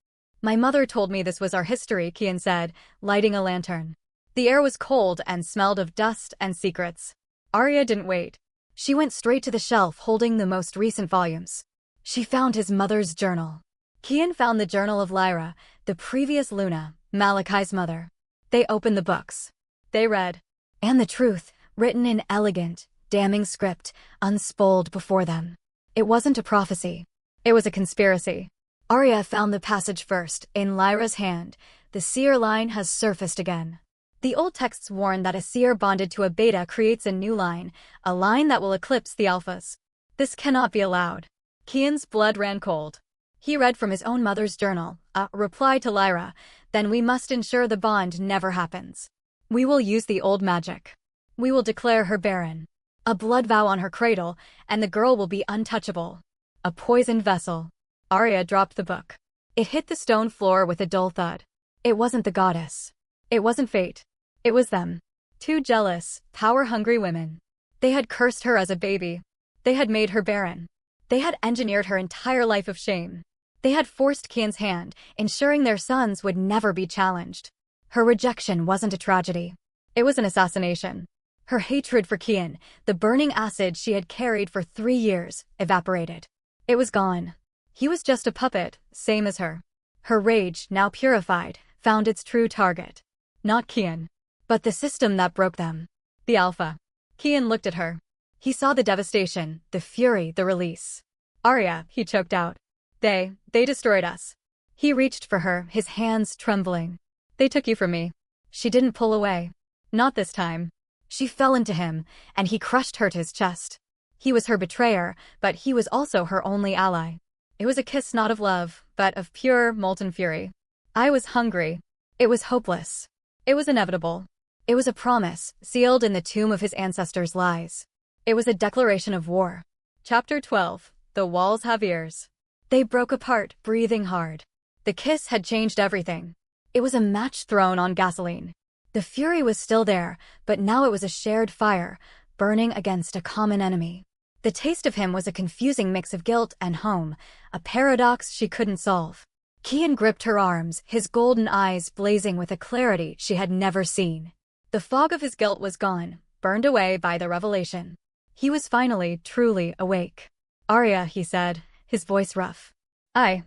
My mother told me this was our history, Kian said, lighting a lantern. The air was cold and smelled of dust and secrets. Arya didn't wait. She went straight to the shelf holding the most recent volumes. She found his mother's journal. Kian found the journal of Lyra, the previous Luna, Malachi's mother. They opened the books. They read. And the truth, written in elegant, damning script, unspooled before them. It wasn't a prophecy. It was a conspiracy. Arya found the passage first, in Lyra's hand. The seer line has surfaced again. The old texts warn that a seer bonded to a Beta creates a new line, a line that will eclipse the Alphas. This cannot be allowed. Kian's blood ran cold. He read from his own mother's journal, a reply to Lyra, then we must ensure the bond never happens. We will use the old magic. We will declare her barren. A blood vow on her cradle, and the girl will be untouchable. A poisoned vessel. Arya dropped the book. It hit the stone floor with a dull thud. It wasn't the goddess. It wasn't fate. It was them. Two jealous, power-hungry women. They had cursed her as a baby. They had made her barren. They had engineered her entire life of shame. They had forced Kian's hand, ensuring their sons would never be challenged. Her rejection wasn't a tragedy. It was an assassination. Her hatred for Kian, the burning acid she had carried for 3 years, evaporated. It was gone. He was just a puppet, same as her. Her rage, now purified, found its true target. Not Kian, but the system that broke them. The Alpha. Kian looked at her. He saw the devastation, the fury, the release. Arya, he choked out. They destroyed us. He reached for her, his hands trembling. They took you from me. She didn't pull away. Not this time. She fell into him, and he crushed her to his chest. He was her betrayer, but he was also her only ally. It was a kiss not of love, but of pure, molten fury. I was hungry. It was hopeless. It was inevitable. It was a promise, sealed in the tomb of his ancestors' lies. It was a declaration of war. Chapter 12. The Walls Have Ears. They broke apart, breathing hard. The kiss had changed everything. It was a match thrown on gasoline. The fury was still there, but now it was a shared fire, burning against a common enemy. The taste of him was a confusing mix of guilt and home, a paradox she couldn't solve. Kian gripped her arms, his golden eyes blazing with a clarity she had never seen. The fog of his guilt was gone, burned away by the revelation. He was finally, truly awake. "Arya," he said, his voice rough. I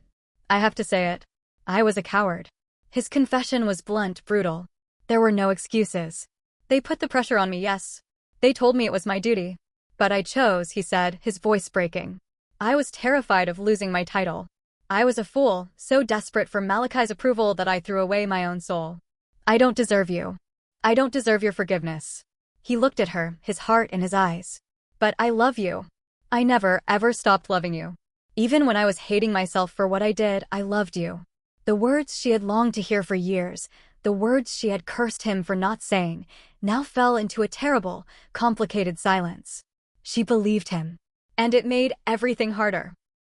have to say it. I was a coward." His confession was blunt, brutal. There were no excuses. "They put the pressure on me, yes. They told me it was my duty. But I chose," he said, his voice breaking. "I was terrified of losing my title. I was a fool, so desperate for Malachi's approval that I threw away my own soul. I don't deserve you. I don't deserve your forgiveness." He looked at her, his heart in his eyes. "But I love you. I never, ever stopped loving you. Even when I was hating myself for what I did, I loved you." The words she had longed to hear for years, the words she had cursed him for not saying, now fell into a terrible, complicated silence. She believed him. And it made everything harder.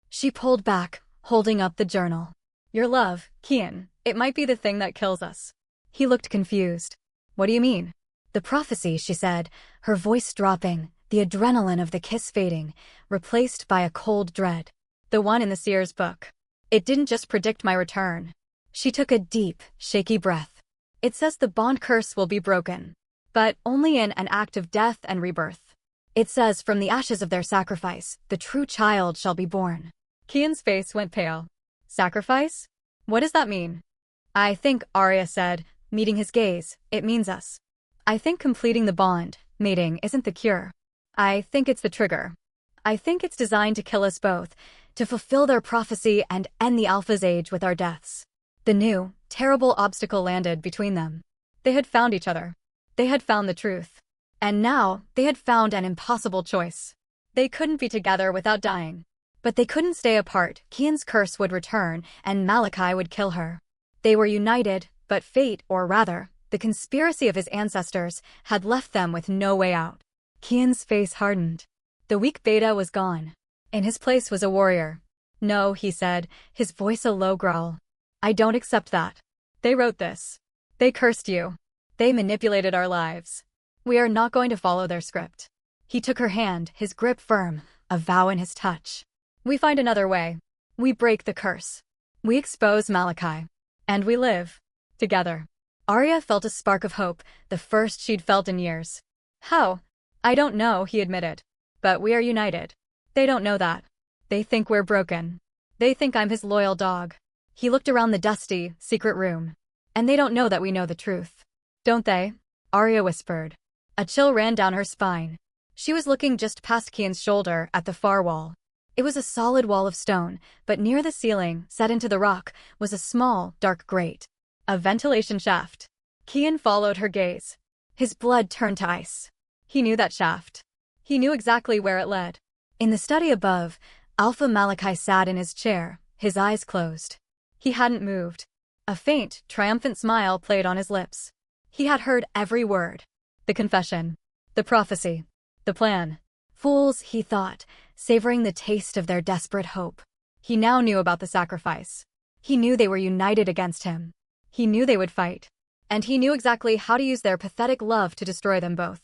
She pulled back, holding up the journal. "Your love, Kian, it might be the thing that kills us." He looked confused. "What do you mean?" "The prophecy," she said, her voice dropping, the adrenaline of the kiss fading, replaced by a cold dread. "The one in the seer's book. It didn't just predict my return." She took a deep, shaky breath. "It says the bond curse will be broken. But only in an act of death and rebirth. It says from the ashes of their sacrifice, the true child shall be born." Kian's face went pale. "Sacrifice? What does that mean?" "I think," Arya said, meeting his gaze, "it means us. I think completing the bond, mating, isn't the cure. I think it's the trigger. I think it's designed to kill us both, to fulfill their prophecy and end the Alpha's age with our deaths." The new, terrible obstacle landed between them. They had found each other. They had found the truth. And now, they had found an impossible choice. They couldn't be together without dying. But they couldn't stay apart. Kian's curse would return, and Malachi would kill her. They were united, but fate, or rather, the conspiracy of his ancestors, had left them with no way out. Kian's face hardened. The weak beta was gone. In his place was a warrior. "No," he said, his voice a low growl. "I don't accept that. They wrote this. They cursed you. They manipulated our lives. We are not going to follow their script." He took her hand, his grip firm, a vow in his touch. "We find another way. We break the curse. We expose Malachi. And we live. Together." Arya felt a spark of hope, the first she'd felt in years. "How?" "I don't know," he admitted. "But we are united. They don't know that. They think we're broken. They think I'm his loyal dog." He looked around the dusty, secret room. "And they don't know that we know the truth. Don't they?" Arya whispered. A chill ran down her spine. She was looking just past Kian's shoulder at the far wall. It was a solid wall of stone, but near the ceiling, set into the rock, was a small, dark grate. A ventilation shaft. Kian followed her gaze. His blood turned to ice. He knew that shaft. He knew exactly where it led. In the study above, Alpha Malachi sat in his chair, his eyes closed. He hadn't moved. A faint, triumphant smile played on his lips. He had heard every word. The confession. The prophecy. The plan. Fools, he thought, savoring the taste of their desperate hope. He now knew about the sacrifice. He knew they were united against him. He knew they would fight. And he knew exactly how to use their pathetic love to destroy them both.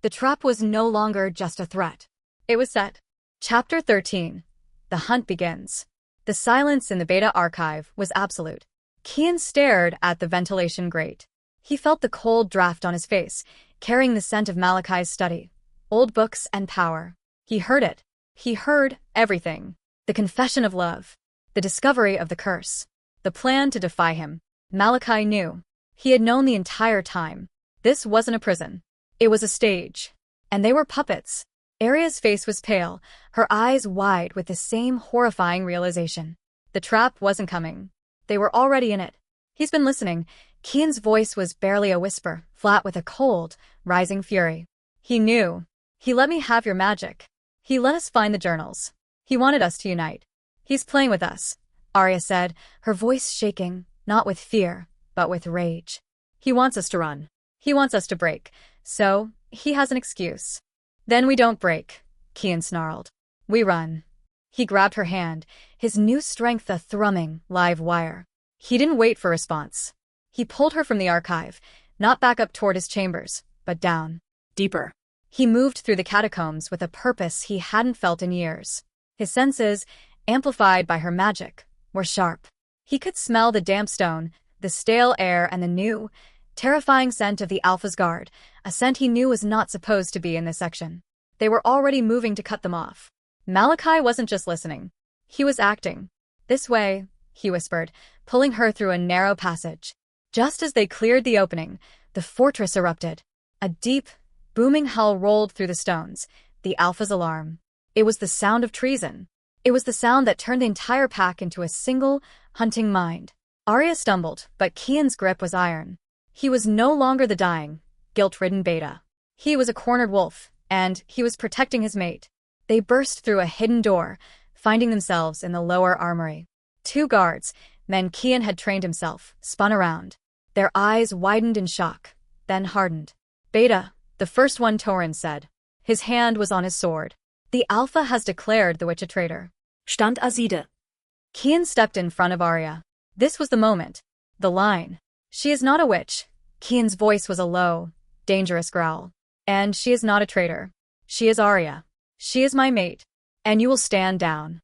The trap was no longer just a threat. It was set. Chapter 13. The hunt begins. The silence in the beta archive was absolute. Kian stared at the ventilation grate. He felt the cold draft on his face, carrying the scent of Malachi's study. Old books and power. He heard it. He heard everything. The confession of love. The discovery of the curse. The plan to defy him. Malachi knew. He had known the entire time. This wasn't a prison. It was a stage. And they were puppets. Arya's face was pale, her eyes wide with the same horrifying realization. The trap wasn't coming. They were already in it. He's been listening. Kian's voice was barely a whisper, flat with a cold, rising fury. He knew. He let me have your magic. He let us find the journals. He wanted us to unite. He's playing with us. Arya said, her voice shaking, not with fear, but with rage. He wants us to run. He wants us to break. So, he has an excuse. Then we don't break, Kian snarled. We run. He grabbed her hand, his new strength a thrumming, live wire. He didn't wait for response. He pulled her from the archive, not back up toward his chambers, but down. Deeper. He moved through the catacombs with a purpose he hadn't felt in years. His senses, amplified by her magic, were sharp. He could smell the damp stone, the stale air, and the new, terrifying scent of the Alpha's guard, a scent he knew was not supposed to be in this section. They were already moving to cut them off. Malachi wasn't just listening. He was acting. This way, he whispered, pulling her through a narrow passage. Just as they cleared the opening, the fortress erupted. A deep, booming howl rolled through the stones, the Alpha's alarm. It was the sound of treason. It was the sound that turned the entire pack into a single, hunting mind. Arya stumbled, but Kian's grip was iron. He was no longer the dying, guilt-ridden beta. He was a cornered wolf, and he was protecting his mate. They burst through a hidden door, finding themselves in the lower armory. 2 guards, men Kian had trained himself, spun around. Their eyes widened in shock, then hardened. Beta, the first one, Torrens said. His hand was on his sword. The Alpha has declared the witch a traitor. Stand Aside. Kian stepped in front of Arya. This was the moment. The line. She is not a witch. Kian's voice was a low, dangerous growl. And she is not a traitor. She is Arya. She is my mate. And you will stand down.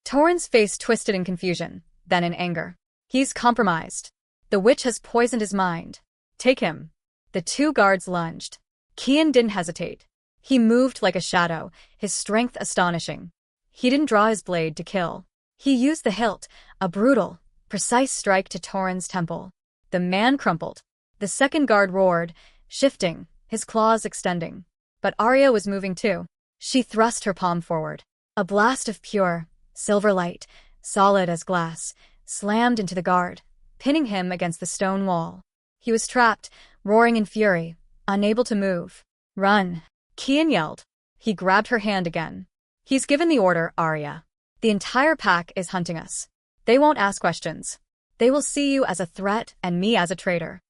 Torrens' face twisted in confusion, then in anger. He's compromised. The witch has poisoned his mind. Take him. The 2 guards lunged. Kian didn't hesitate. He moved like a shadow, his strength astonishing. He didn't draw his blade to kill. He used the hilt, a brutal, precise strike to Torrens' temple. The man crumpled. The second guard roared, shifting, his claws extending. But Arya was moving too. She thrust her palm forward. A blast of pure, silver light, solid as glass, slammed into the guard, pinning him against the stone wall. He was trapped, roaring in fury, unable to move. Run, Kian yelled. He grabbed her hand again. He's given the order, Arya. The entire pack is hunting us. They won't ask questions. They will see you as a threat and me as a traitor.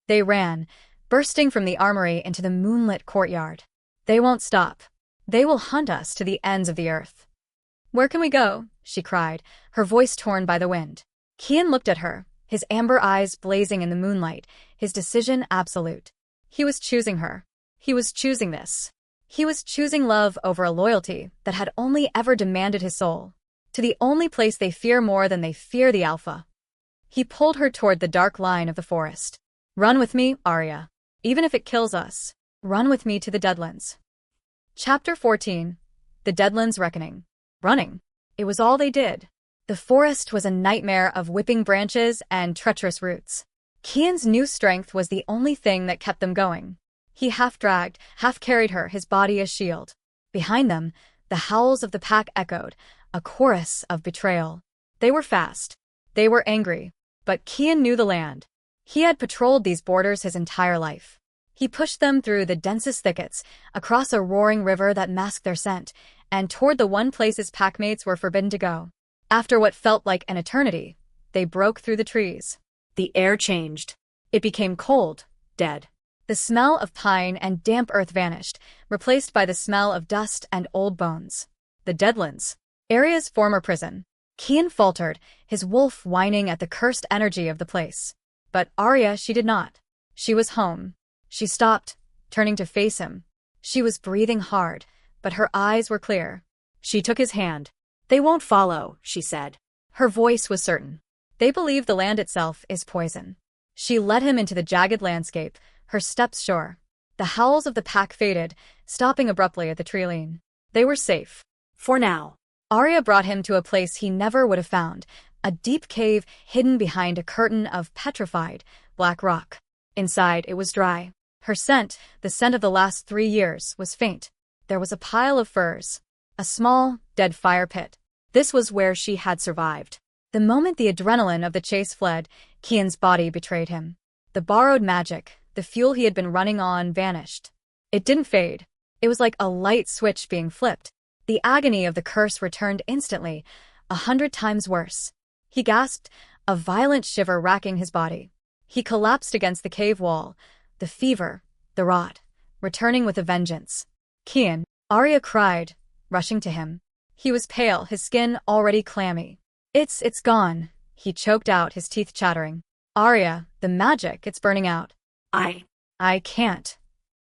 They ran, bursting from the armory into the moonlit courtyard. They won't stop. They will hunt us to the ends of the earth. Where can we go? She cried, her voice torn by the wind. Kian looked at her, his amber eyes blazing in the moonlight, his decision absolute. He was choosing her. He was choosing this. He was choosing love over a loyalty that had only ever demanded his soul. To the only place they fear more than they fear the Alpha. He pulled her toward the dark line of the forest. Run with me, Arya. Even if it kills us. Run with me to the Deadlands. Chapter 14. The Deadlands Reckoning. Running. It was all they did. The forest was a nightmare of whipping branches and treacherous roots. Kian's new strength was the only thing that kept them going. He half-dragged, half-carried her, his body a shield. Behind them, the howls of the pack echoed, a chorus of betrayal. They were fast. They were angry. But Kian knew the land. He had patrolled these borders his entire life. He pushed them through the densest thickets, across a roaring river that masked their scent, and toward the one place his packmates were forbidden to go. After what felt like an eternity, they broke through the trees. The air changed. It became cold, dead. The smell of pine and damp earth vanished, replaced by the smell of dust and old bones. The Deadlands. Arya's former prison. Kian faltered, his wolf whining at the cursed energy of the place. But Arya, she did not. She was home. She stopped, turning to face him. She was breathing hard, but her eyes were clear. She took his hand. They won't follow, she said. Her voice was certain. They believe the land itself is poison. She led him into the jagged landscape, her steps sure. The howls of the pack faded, stopping abruptly at the treeline. They were safe. For now. Arya brought him to a place he never would have found, a deep cave hidden behind a curtain of petrified, black rock. Inside, it was dry. Her scent, the scent of the last 3 years, was faint. There was a pile of furs. A small, dead fire pit. This was where she had survived. The moment the adrenaline of the chase fled, Kian's body betrayed him. The borrowed magic, the fuel he had been running on, vanished. It didn't fade. It was like a light switch being flipped. The agony of the curse returned instantly, 100 times worse. He gasped, a violent shiver racking his body. He collapsed against the cave wall, the fever, the rot, returning with a vengeance. Kian, Arya cried, rushing to him. He was pale, his skin already clammy. It's gone, he choked out, his teeth chattering. Arya, the magic, it's burning out. I can't.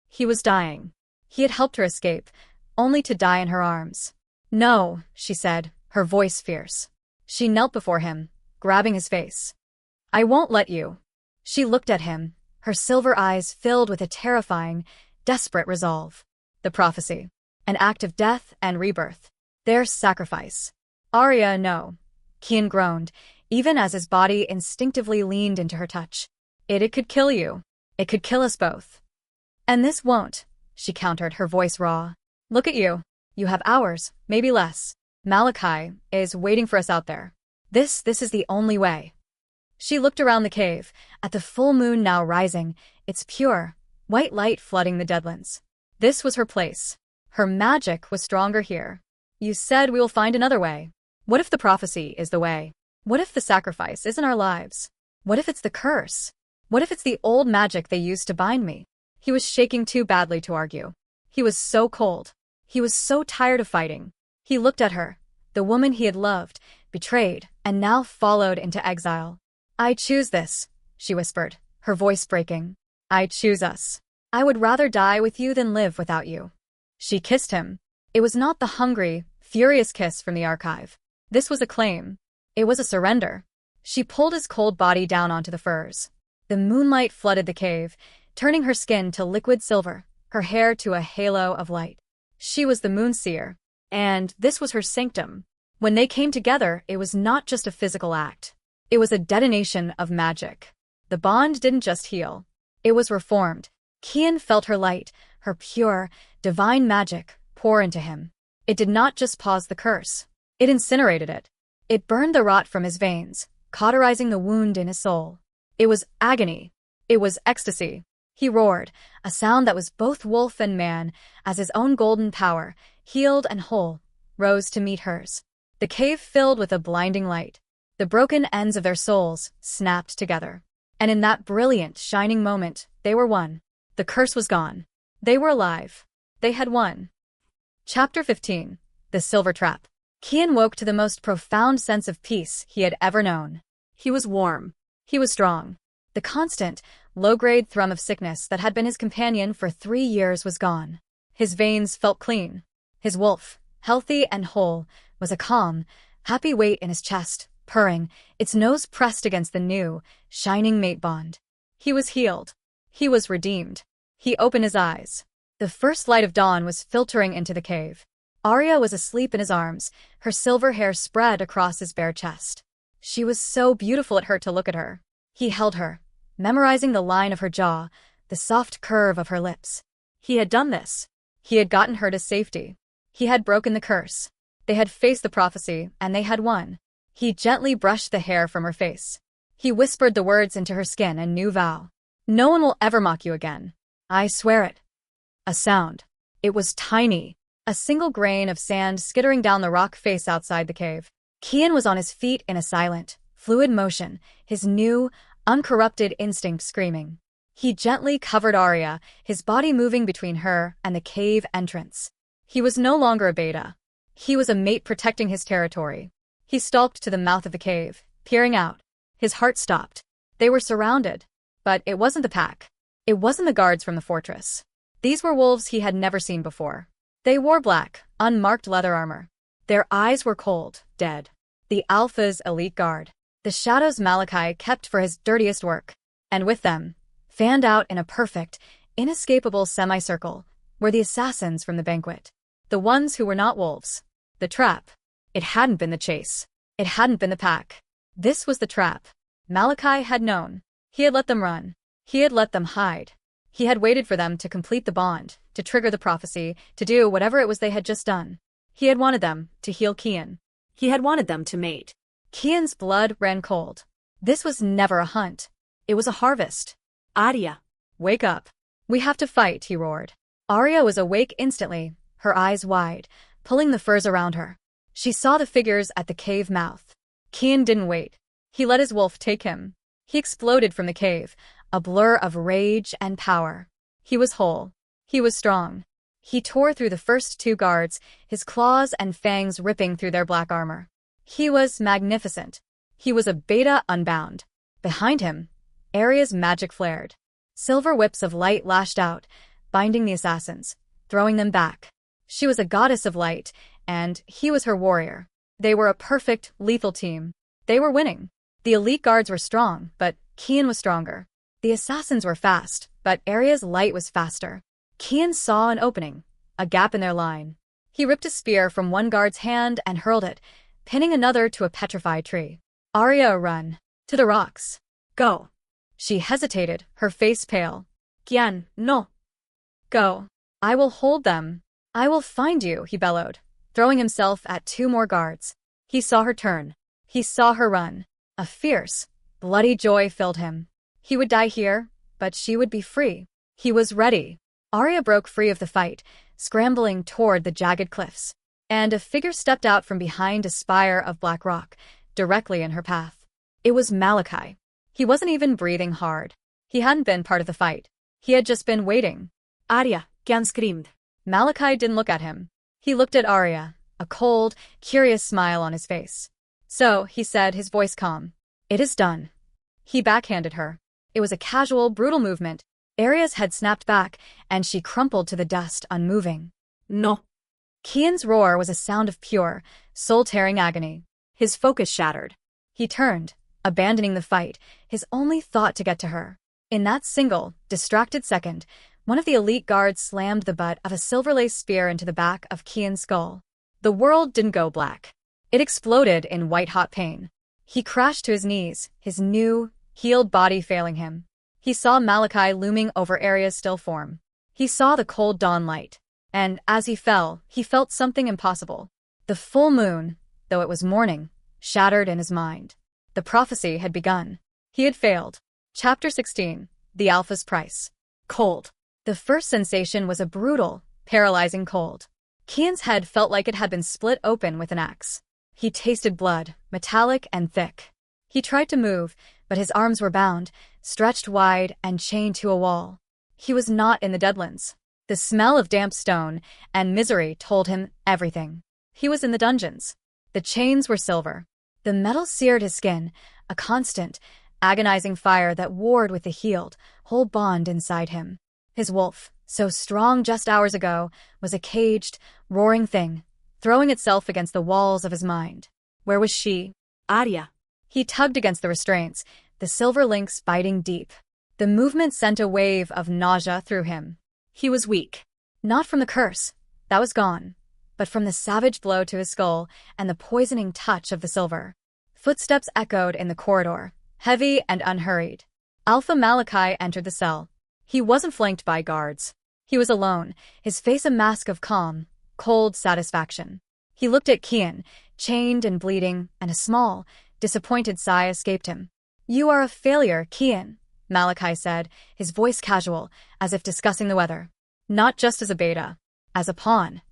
He was dying. He had helped her escape, only to die in her arms. No, she said, her voice fierce. She knelt before him, grabbing his face. I won't let you. She looked at him, her silver eyes filled with a terrifying, desperate resolve. The prophecy. An act of death and rebirth. Their sacrifice. Arya, no. Kian groaned, even as his body instinctively leaned into her touch. It could kill you. It could kill us both. And this won't, she countered, her voice raw. Look at you. You have hours, maybe less. Malachi is waiting for us out there. This is the only way. She looked around the cave, at the full moon now rising, its pure, white light flooding the deadlands. This was her place. Her magic was stronger here. You said we will find another way. What if the prophecy is the way? What if the sacrifice isn't our lives? What if it's the curse? What if it's the old magic they used to bind me? He was shaking too badly to argue. He was so cold. He was so tired of fighting. He looked at her, the woman he had loved, betrayed, and now followed into exile. I choose this, she whispered, her voice breaking. I choose us. I would rather die with you than live without you. She kissed him. It was not the hungry, furious kiss from the archive. This was a claim. It was a surrender. She pulled his cold body down onto the furs. The moonlight flooded the cave, turning her skin to liquid silver, her hair to a halo of light. She was the moonseer, and this was her sanctum. When they came together, it was not just a physical act. It was a detonation of magic. The bond didn't just heal. It was reformed. Kian felt her light, her pure, divine magic, pour into him. It did not just pause the curse. It incinerated it. It burned the rot from his veins, cauterizing the wound in his soul. It was agony. It was ecstasy. He roared, a sound that was both wolf and man, as his own golden power, healed and whole, rose to meet hers. The cave filled with a blinding light. The broken ends of their souls snapped together. And in that brilliant, shining moment, they were one. The curse was gone. They were alive. They had won. Chapter 15. The Silver Trap. Kian woke to the most profound sense of peace he had ever known. He was warm. He was strong. The constant, low-grade thrum of sickness that had been his companion for 3 years was gone. His veins felt clean. His wolf, healthy and whole, was a calm, happy weight in his chest, purring, its nose pressed against the new, shining mate bond. He was healed. He was redeemed. He opened his eyes. The first light of dawn was filtering into the cave. Arya was asleep in his arms, her silver hair spread across his bare chest. She was so beautiful it hurt to look at her. He held her, memorizing the line of her jaw, the soft curve of her lips. He had done this. He had gotten her to safety. He had broken the curse. They had faced the prophecy, and they had won. He gently brushed the hair from her face. He whispered the words into her skin, a new vow. No one will ever mock you again. I swear it. A sound. It was tiny. A single grain of sand skittering down the rock face outside the cave. Kian was on his feet in a silent, fluid motion, his new, uncorrupted instinct screaming. He gently covered Arya, his body moving between her and the cave entrance. He was no longer a beta. He was a mate protecting his territory. He stalked to the mouth of the cave, peering out. His heart stopped. They were surrounded. But it wasn't the pack. It wasn't the guards from the fortress. These were wolves he had never seen before. They wore black, unmarked leather armor. Their eyes were cold, dead. The Alpha's elite guard. The shadows Malachi kept for his dirtiest work. And with them, fanned out in a perfect, inescapable semicircle, were the assassins from the banquet. The ones who were not wolves. The trap. It hadn't been the chase. It hadn't been the pack. This was the trap. Malachi had known. He had let them run. He had let them hide. He had waited for them to complete the bond, to trigger the prophecy, to do whatever it was they had just done. He had wanted them to heal Kian. He had wanted them to mate. Kian's blood ran cold. This was never a hunt. It was a harvest. Arya, wake up. We have to fight, he roared. Arya was awake instantly, her eyes wide, pulling the furs around her. She saw the figures at the cave mouth. Kian didn't wait. He let his wolf take him. He exploded from the cave, a blur of rage and power. He was whole. He was strong. He tore through the first two guards, his claws and fangs ripping through their black armor. He was magnificent. He was a beta unbound. Behind him, Arielle's magic flared. Silver whips of light lashed out, binding the assassins, throwing them back. She was a goddess of light, and he was her warrior. They were a perfect, lethal team. They were winning. The elite guards were strong, but Kian was stronger. The assassins were fast, but Arielle's light was faster. Kian saw an opening, a gap in their line. He ripped a spear from one guard's hand and hurled it, pinning another to a petrified tree. Arielle, run. To the rocks. Go. She hesitated, her face pale. Kian, no. Go. I will hold them. I will find you, he bellowed, throwing himself at two more guards. He saw her turn. He saw her run. A fierce, bloody joy filled him. He would die here, but she would be free. He was ready. Arielle broke free of the fight, scrambling toward the jagged cliffs. And a figure stepped out from behind a spire of black rock, directly in her path. It was Malachi. He wasn't even breathing hard. He hadn't been part of the fight. He had just been waiting. Arya, Kian screamed. Malachi didn't look at him. He looked at Arya, a cold, curious smile on his face. So, he said, his voice calm. It is done. He backhanded her. It was a casual, brutal movement. Arya's head snapped back, and she crumpled to the dust, unmoving. No. Kian's roar was a sound of pure, soul-tearing agony. His focus shattered. He turned, abandoning the fight, his only thought to get to her. In that single, distracted second, one of the elite guards slammed the butt of a silver-lace spear into the back of Kian's skull. The world didn't go black. It exploded in white-hot pain. He crashed to his knees, his new, healed body failing him. He saw Malachi looming over Arielle's still form. He saw the cold dawn light. And as he fell, he felt something impossible. The full moon, though it was morning, shattered in his mind. The prophecy had begun. He had failed. Chapter 16. The Alpha's Price. Cold. The first sensation was a brutal, paralyzing cold. Kian's head felt like it had been split open with an axe. He tasted blood, metallic and thick. He tried to move, but his arms were bound, stretched wide and chained to a wall. He was not in the Deadlands. The smell of damp stone and misery told him everything. He was in the dungeons. The chains were silver. The metal seared his skin, a constant, agonizing fire that warred with the healed, whole bond inside him. His wolf, so strong just hours ago, was a caged, roaring thing, throwing itself against the walls of his mind. Where was she? Arya. He tugged against the restraints, the silver links biting deep. The movement sent a wave of nausea through him. He was weak. Not from the curse. That was gone. But from the savage blow to his skull and the poisoning touch of the silver. Footsteps echoed in the corridor, heavy and unhurried. Alpha Malachi entered the cell. He wasn't flanked by guards. He was alone, his face a mask of calm, cold satisfaction. He looked at Kian, chained and bleeding, and a small, disappointed sigh escaped him. You are a failure, Kian, Malachi said, his voice casual, as if discussing the weather. Not just as a beta, as a pawn.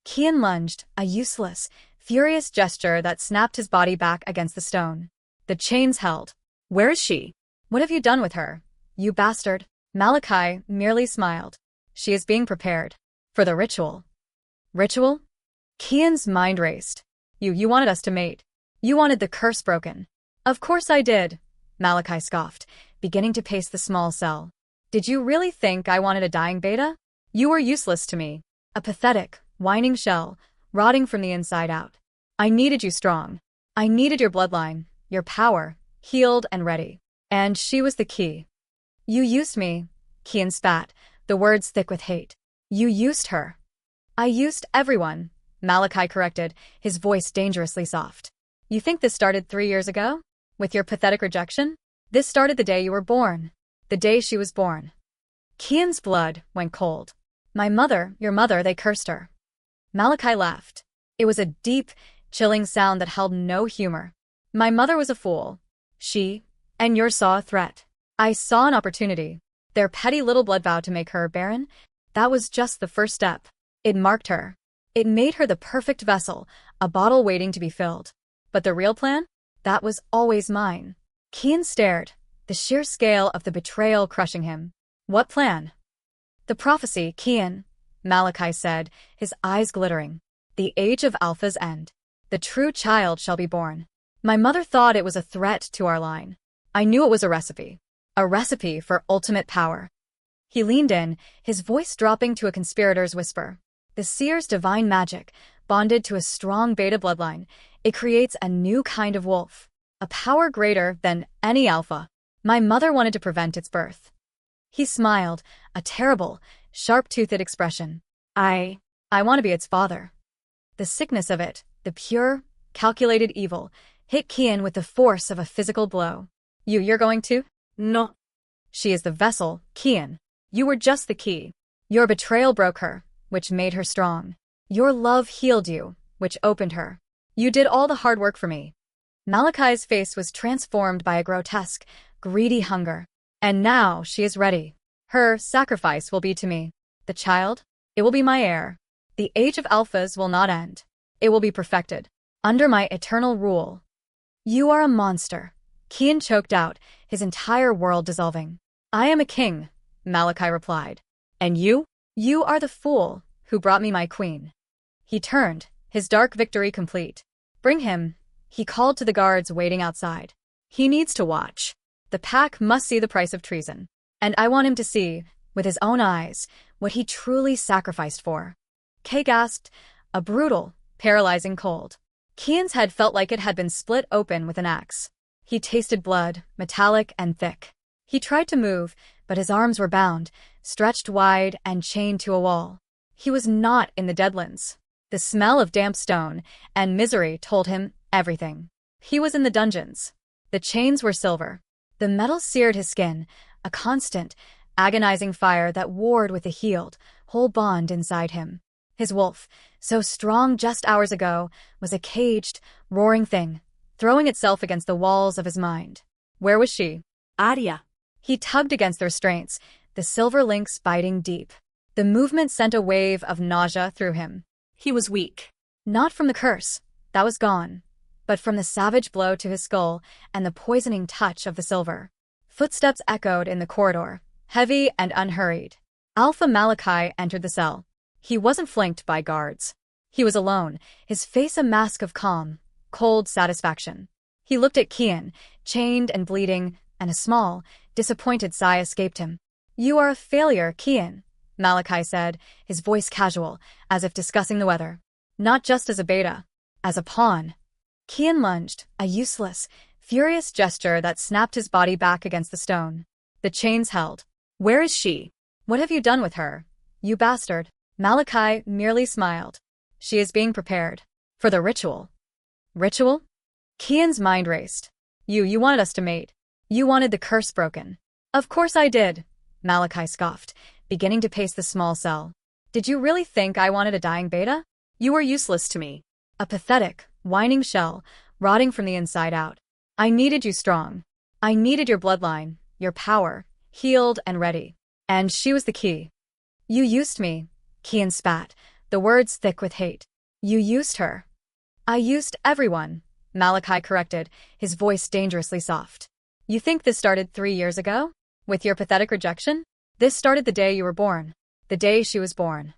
Kian lunged, a useless, furious gesture that snapped his body back against the stone. The chains held. Where is she? What have you done with her? You bastard. Malachi merely smiled. She is being prepared. For the ritual. Ritual? Kian's mind raced. You wanted us to mate. You wanted the curse broken. Of course I did, Malachi scoffed, beginning to pace the small cell. Did you really think I wanted a dying beta? You were useless to me. A pathetic, whining shell, rotting from the inside out. I needed you strong. I needed your bloodline, your power, healed and ready. And she was the key. You used me, Kian spat, the words thick with hate. You used her. I used everyone, Malachi corrected, his voice dangerously soft. You think this started 3 years ago? With your pathetic rejection? This started the day you were born. The day she was born. Kian's blood went cold. My mother, your mother, they cursed her. Malachi laughed. It was a deep, chilling sound that held no humor. My mother was a fool. She, and yours saw a threat. I saw an opportunity. Their petty little blood vow to make her barren, that was just the first step. It marked her. It made her the perfect vessel, a bottle waiting to be filled. But the real plan? That was always mine. Kian stared, the sheer scale of the betrayal crushing him. What plan? The prophecy, Kian, Malachi said, his eyes glittering. The age of Alpha's end. The true child shall be born. My mother thought it was a threat to our line. I knew it was a recipe. A recipe for ultimate power. He leaned in, his voice dropping to a conspirator's whisper. The seer's divine magic, bonded to a strong beta bloodline, it creates a new kind of wolf. A power greater than any alpha. My mother wanted to prevent its birth. He smiled, a terrible, sharp-toothed expression. I want to be its father. The sickness of it, the pure, calculated evil, hit Kian with the force of a physical blow. You're going to? No. She is the vessel, Kian. You were just the key. Your betrayal broke her, which made her strong. Your love healed you, which opened her. You did all the hard work for me. Malachi's face was transformed by a grotesque, greedy hunger. And now she is ready. Her sacrifice will be to me. The child? It will be my heir. The age of alphas will not end. It will be perfected. Under my eternal rule. You are a monster. Kian choked out, his entire world dissolving. I am a king, Malachi replied. And you? You are the fool who brought me my queen. He turned, his dark victory complete. Bring him, he called to the guards waiting outside. He needs to watch. The pack must see the price of treason. And I want him to see, with his own eyes, what he truly sacrificed for. Kay gasped, a brutal, paralyzing cold. Kian's head felt like it had been split open with an axe. He tasted blood, metallic and thick. He tried to move, but his arms were bound, stretched wide and chained to a wall. He was not in the Deadlands. The smell of damp stone and misery told him everything. He was in the dungeons. The chains were silver. The metal seared his skin, a constant, agonizing fire that warred with the healed, whole bond inside him. His wolf, so strong just hours ago, was a caged, roaring thing, throwing itself against the walls of his mind. Where was she? Aria. He tugged against the restraints, the silver links biting deep. The movement sent a wave of nausea through him. He was weak. Not from the curse, that was gone, but from the savage blow to his skull and the poisoning touch of the silver. Footsteps echoed in the corridor, heavy and unhurried. Alpha Malachi entered the cell. He wasn't flanked by guards. He was alone, his face a mask of calm, cold satisfaction. He looked at Kian, chained and bleeding, and a small, disappointed sigh escaped him. You are a failure, Kian, Malachi said, his voice casual, as if discussing the weather. Not just as a beta, as a pawn. Kian lunged, a useless, furious gesture that snapped his body back against the stone. The chains held. Where is she? What have you done with her? You bastard. Malachi merely smiled. She is being prepared. For the ritual. Ritual? Kian's mind raced. You wanted us to mate. You wanted the curse broken. Of course I did, Malachi scoffed, beginning to pace the small cell. Did you really think I wanted a dying beta? You were useless to me. A pathetic, whining shell, rotting from the inside out. I needed you strong. I needed your bloodline, your power, healed and ready. And she was the key. You used me, Kian spat, the words thick with hate. You used her. I used everyone, Malachi corrected, his voice dangerously soft. You think this started 3 years ago? With your pathetic rejection? This started the day you were born. The day she was born.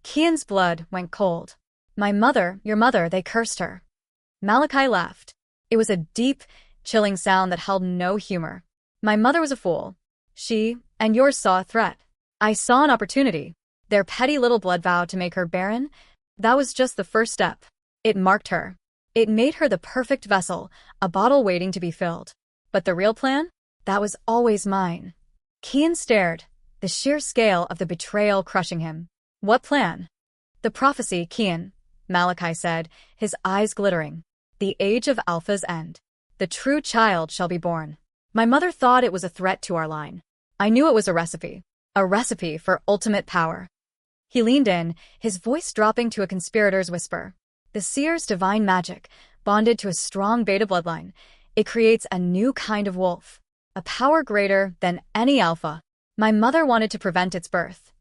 Kian's blood went cold. My mother, your mother, they cursed her. Malachi laughed. It was a deep, chilling sound that held no humor. My mother was a fool. She, and yours saw a threat. I saw an opportunity. Their petty little blood vow to make her barren, that was just the first step. It marked her. It made her the perfect vessel, a bottle waiting to be filled. But the real plan? That was always mine. Kian stared, the sheer scale of the betrayal crushing him. What plan? The prophecy, Kian, Malachi said, his eyes glittering. The age of Alpha's end. The true child shall be born. My mother thought it was a threat to our line. I knew it was a recipe for ultimate power. He leaned in, his voice dropping to a conspirator's whisper. The seer's divine magic, bonded to a strong beta bloodline, it creates a new kind of wolf. A power greater than any alpha. My mother wanted to prevent its birth.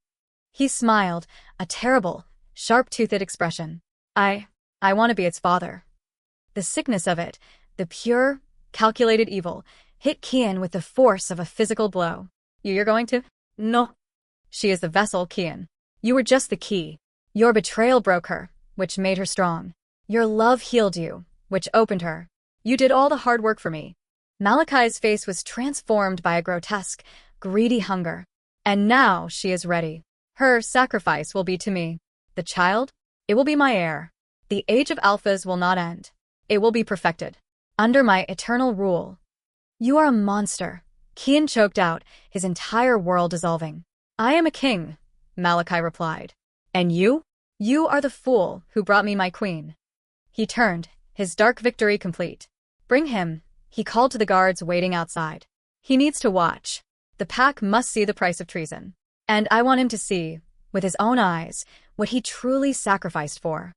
He smiled, a terrible, sharp-toothed expression. I want to be its father. The sickness of it, The pure, calculated evil hit Kian with the force of a physical blow. You're going to? No. She is the vessel, Kian. You were just the key. Your betrayal broke her, which made her strong. Your love healed you, which opened her. You did all the hard work for me. Malachi's face was transformed by a grotesque, greedy hunger. And now she is ready. Her sacrifice will be to me. The child? It will be my heir. The age of alphas will not end. It will be perfected. Under my eternal rule. You are a monster. Kian choked out, his entire world dissolving. I am a king, Malachi replied. And you? You are the fool who brought me my queen. He turned, his dark victory complete. Bring him, he called to the guards waiting outside. He needs to watch. The pack must see the price of treason. And I want him to see, with his own eyes, what he truly sacrificed for.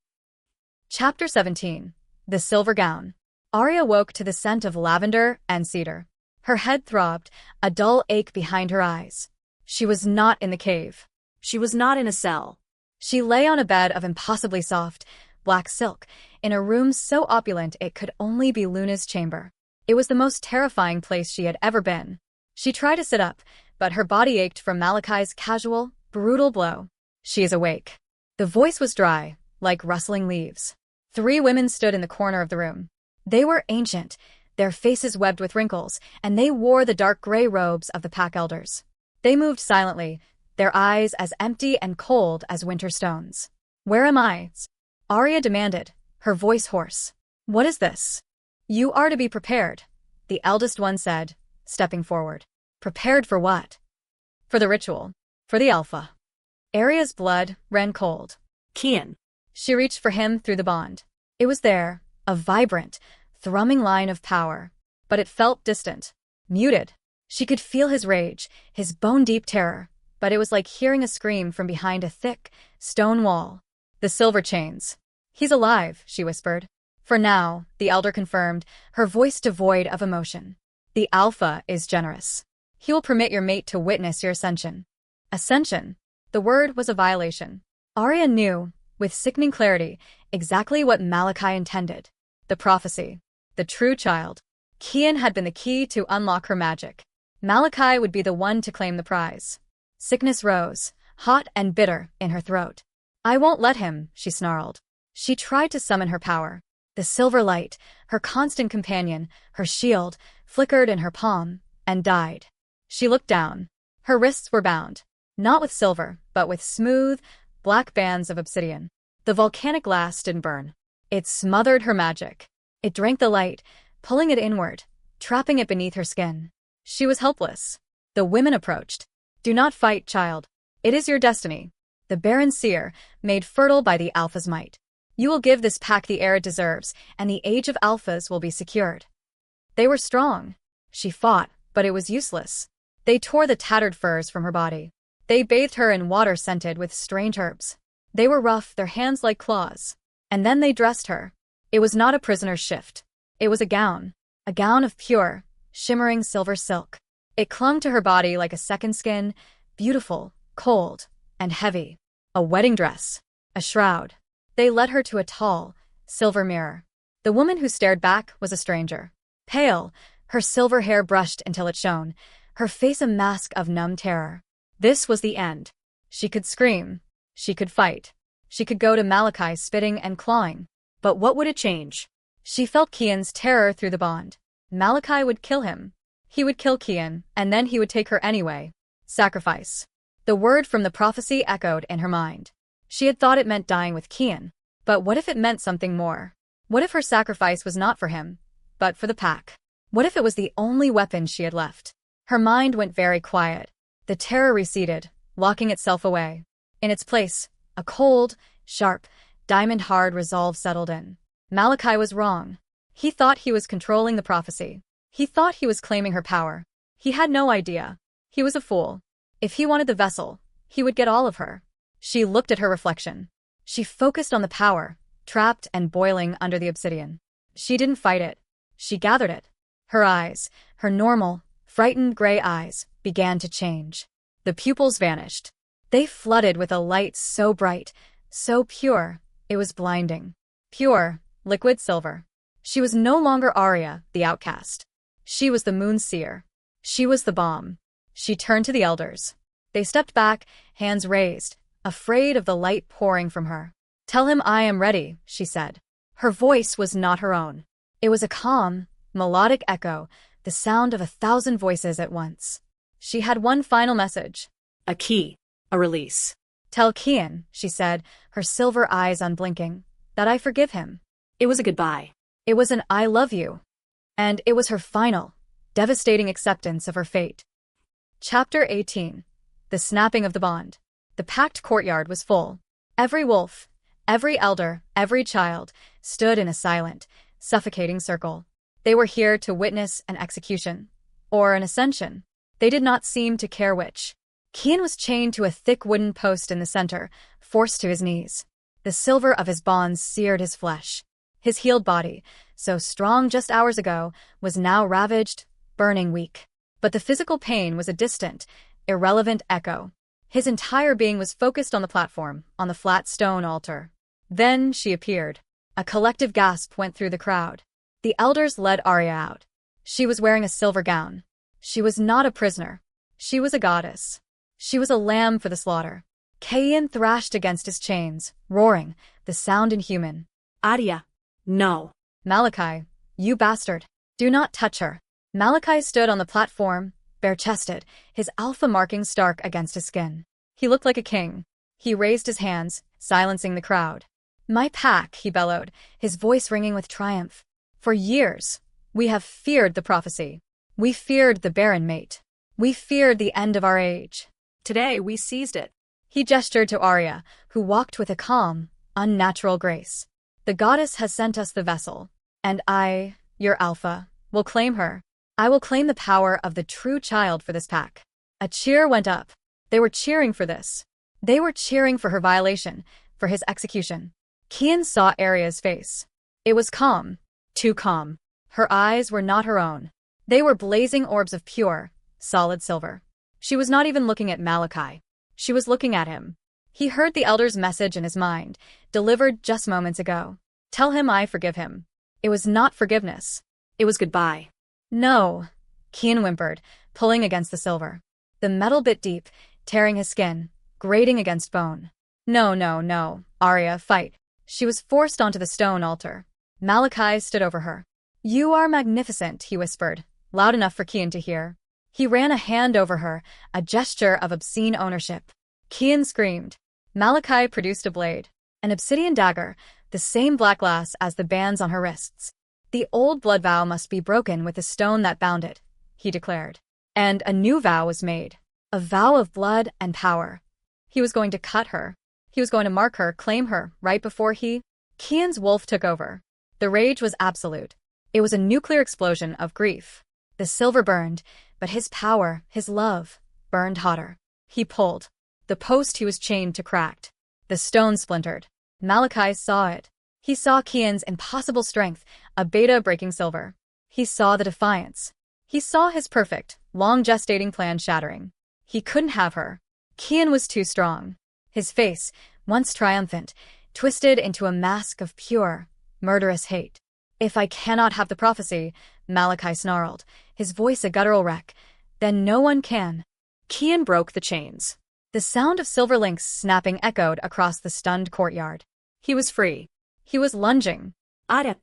Chapter 17. The Silver Gown. Arya woke to the scent of lavender and cedar. Her head throbbed, a dull ache behind her eyes. She was not in the cave. She was not in a cell. She lay on a bed of impossibly soft, black silk, in a room so opulent it could only be Luna's chamber. It was the most terrifying place she had ever been. She tried to sit up, but her body ached from Malachi's casual, brutal blow. She is awake. The voice was dry, like rustling leaves. 3 women stood in the corner of the room. They were ancient, their faces webbed with wrinkles, and they wore the dark gray robes of the pack elders. They moved silently, their eyes as empty and cold as winter stones. Where am I? Arya demanded, her voice hoarse. What is this? You are to be prepared, the eldest one said, stepping forward. Prepared for what? For the ritual. For the Alpha. Arya's blood ran cold. Kian. She reached for him through the bond. It was there, a vibrant, thrumming line of power. But it felt distant, muted. She could feel his rage, his bone-deep terror, but it was like hearing a scream from behind a thick, stone wall. The silver chains. He's alive, she whispered. For now, the elder confirmed, her voice devoid of emotion. The Alpha is generous. He will permit your mate to witness your ascension. Ascension. The word was a violation. Arya knew, with sickening clarity, exactly what Malachi intended. The prophecy. The true child. Kian had been the key to unlock her magic. Malachi would be the one to claim the prize. Sickness rose, hot and bitter, in her throat. I won't let him, she snarled. She tried to summon her power. The silver light, her constant companion, her shield, flickered in her palm, and died. She looked down. Her wrists were bound, not with silver, but with smooth, black bands of obsidian. The volcanic glass didn't burn. It smothered her magic. It drank the light, pulling it inward, trapping it beneath her skin. She was helpless. The women approached. Do not fight, child. It is your destiny. The barren seer, made fertile by the Alpha's might. You will give this pack the heir it deserves, and the age of Alphas will be secured. They were strong. She fought, but it was useless. They tore the tattered furs from her body. They bathed her in water scented with strange herbs. They were rough, their hands like claws. And then they dressed her. It was not a prisoner's shift. It was a gown of pure, shimmering silver silk. It clung to her body like a second skin, beautiful, cold, and heavy. A wedding dress. A shroud. They led her to a tall, silver mirror. The woman who stared back was a stranger. Pale, her silver hair brushed until it shone, her face a mask of numb terror. This was the end. She could scream. She could fight. She could go to Malachi spitting and clawing. But what would it change? She felt Kian's terror through the bond. Malachi would kill him. He would kill Kian, and then he would take her anyway. Sacrifice. The word from the prophecy echoed in her mind. She had thought it meant dying with Kian. But what if it meant something more? What if her sacrifice was not for him, but for the pack? What if it was the only weapon she had left? Her mind went very quiet. The terror receded, locking itself away. In its place, a cold, sharp, diamond-hard resolve settled in. Malachi was wrong. He thought he was controlling the prophecy. He thought he was claiming her power. He had no idea. He was a fool. If he wanted the vessel, he would get all of her. She looked at her reflection. She focused on the power, trapped and boiling under the obsidian. She didn't fight it. She gathered it. Her eyes, her normal, frightened gray eyes, began to change. The pupils vanished. They flooded with a light so bright, so pure, it was blinding. Pure, liquid silver. She was no longer Arya, the outcast. She was the moon seer. She was the bomb. She turned to the elders. They stepped back, hands raised, afraid of the light pouring from her. "Tell him I am ready," she said. Her voice was not her own. It was a calm, melodic echo, the sound of 1,000 voices at once. She had one final message. A key. A release. "Tell Kian," she said, her silver eyes unblinking, "that I forgive him." It was a goodbye. It was an "I love you." And it was her final, devastating acceptance of her fate. Chapter 18. The snapping of the bond. The packed courtyard was full. Every wolf, every elder, every child stood in a silent, suffocating circle. They were here to witness an execution, or an ascension. They did not seem to care which. Kian was chained to a thick wooden post in the center, forced to his knees. The silver of his bonds seared his flesh. His healed body, so strong just hours ago, was now ravaged, burning weak. But the physical pain was a distant, irrelevant echo. His entire being was focused on the platform, on the flat stone altar. Then she appeared. A collective gasp went through the crowd. The elders led Arya out. She was wearing a silver gown. She was not a prisoner. She was a goddess. She was a lamb for the slaughter. Kian thrashed against his chains, roaring, the sound inhuman. Arya. No. "Malachi, you bastard. Do not touch her." Malachi stood on the platform, bare-chested, his alpha marking stark against his skin. He looked like a king. He raised his hands, silencing the crowd. "My pack," he bellowed, his voice ringing with triumph. "For years, we have feared the prophecy. We feared the barren mate. We feared the end of our age. Today we seized it." He gestured to Arya, who walked with a calm, unnatural grace. "The goddess has sent us the vessel, and I, your alpha, will claim her. I will claim the power of the true child for this pack." A cheer went up. They were cheering for this. They were cheering for her violation, for his execution. Kian saw Arya's face. It was calm. Too calm. Her eyes were not her own. They were blazing orbs of pure, solid silver. She was not even looking at Malachi. She was looking at him. He heard the elder's message in his mind, delivered just moments ago. "Tell him I forgive him." It was not forgiveness. It was goodbye. "No," Kian whimpered, pulling against the silver. The metal bit deep, tearing his skin, grating against bone. "No, no, no, Arya, fight." She was forced onto the stone altar. Malachi stood over her. "You are magnificent," he whispered, loud enough for Kian to hear. He ran a hand over her, a gesture of obscene ownership. Kian screamed. Malachi produced a blade, an obsidian dagger, the same black glass as the bands on her wrists. "The old blood vow must be broken with the stone that bound it," he declared. And a new vow was made. A vow of blood and power. He was going to cut her. He was going to mark her, claim her, right before Kian's wolf took over. The rage was absolute. It was a nuclear explosion of grief. The silver burned, but his power, his love, burned hotter. He pulled. The post he was chained to cracked. The stone splintered. Malachi saw it. He saw Kian's impossible strength, a beta breaking silver. He saw the defiance. He saw his perfect, long-gestating plan shattering. He couldn't have her. Kian was too strong. His face, once triumphant, twisted into a mask of pure, murderous hate. "If I cannot have the prophecy," Malachi snarled, his voice a guttural wreck, "then no one can." Kian broke the chains. The sound of silver links snapping echoed across the stunned courtyard. He was free. He was lunging. Arya.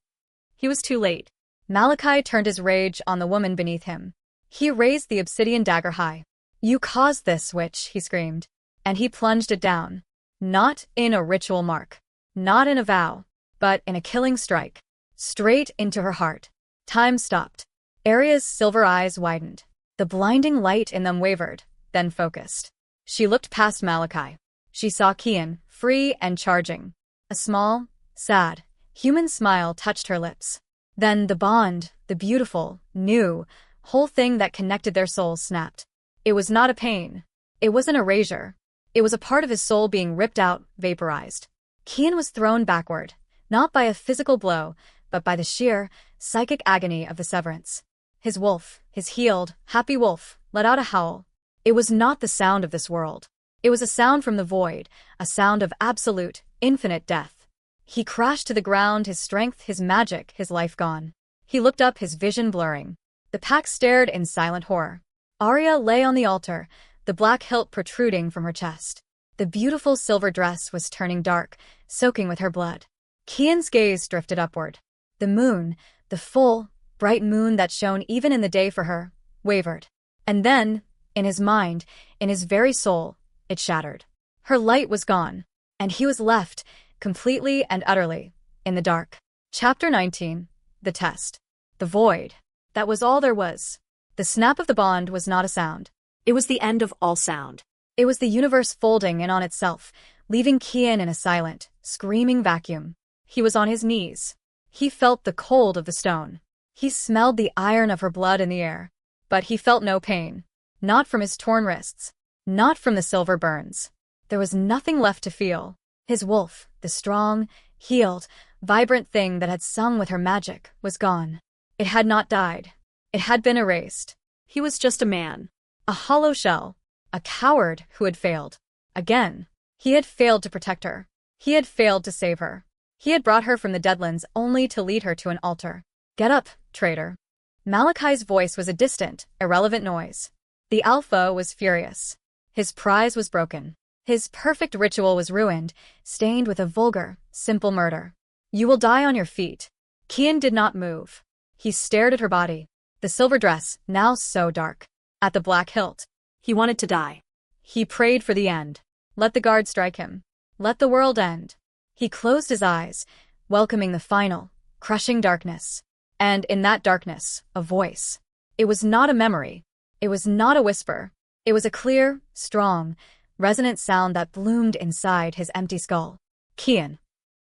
He was too late. Malachi turned his rage on the woman beneath him. He raised the obsidian dagger high. "You caused this, witch," he screamed. And he plunged it down. Not in a ritual mark. Not in a vow. But in a killing strike. Straight into her heart. Time stopped. Arya's silver eyes widened. The blinding light in them wavered, then focused. She looked past Malachi. She saw Kian, free and charging. A small, sad, human smile touched her lips. Then the bond, the beautiful, new, whole thing that connected their souls snapped. It was not a pain. It was an erasure. It was a part of his soul being ripped out, vaporized. Kian was thrown backward, not by a physical blow, but by the sheer, psychic agony of the severance. His wolf, his healed, happy wolf, let out a howl. It was not the sound of this world. It was a sound from the void, a sound of absolute, infinite death. He crashed to the ground, his strength, his magic, his life gone. He looked up, his vision blurring. The pack stared in silent horror. Arya lay on the altar, the black hilt protruding from her chest. The beautiful silver dress was turning dark, soaking with her blood. Kian's gaze drifted upward. The moon, the full, bright moon that shone even in the day for her, wavered. And then, in his mind, in his very soul, it shattered. Her light was gone, and he was left, completely and utterly, in the dark. Chapter 19. The Test. The Void. That was all there was. The snap of the bond was not a sound. It was the end of all sound. It was the universe folding in on itself, leaving Kian in a silent, screaming vacuum. He was on his knees. He felt the cold of the stone. He smelled the iron of her blood in the air. But he felt no pain. Not from his torn wrists. Not from the silver burns. There was nothing left to feel. His wolf, the strong, healed, vibrant thing that had sung with her magic, was gone. It had not died. It had been erased. He was just a man. A hollow shell. A coward who had failed. Again. He had failed to protect her. He had failed to save her. He had brought her from the Deadlands only to lead her to an altar. Get up, traitor. Malachi's voice was a distant, irrelevant noise. The Alpha was furious. His prize was broken. His perfect ritual was ruined, stained with a vulgar, simple murder. You will die on your feet. Kian did not move. He stared at her body. The silver dress, now so dark. At the black hilt. He wanted to die. He prayed for the end. Let the guard strike him. Let the world end. He closed his eyes, welcoming the final, crushing darkness. And in that darkness, a voice. It was not a memory. It was not a whisper. It was a clear, strong, resonant sound that bloomed inside his empty skull. Kian.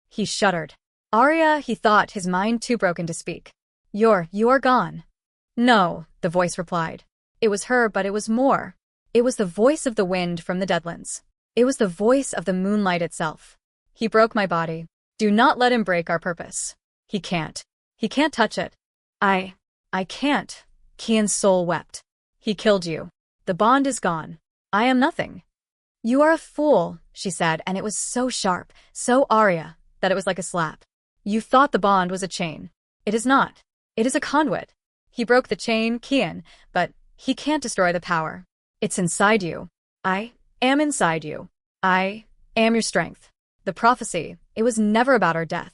He shuddered. Arya, he thought, his mind too broken to speak. You are gone. No, the voice replied. It was her, but it was more. It was the voice of the wind from the Deadlands. It was the voice of the moonlight itself. He broke my body. Do not let him break our purpose. He can't. He can't touch it. I can't. Kian's soul wept. He killed you. The bond is gone. I am nothing. You are a fool, she said, and it was so sharp, so Arya, that it was like a slap. You thought the bond was a chain. It is not. It is a conduit. He broke the chain, Kian, but he can't destroy the power. It's inside you. I am inside you. I am your strength. The prophecy, it was never about our death.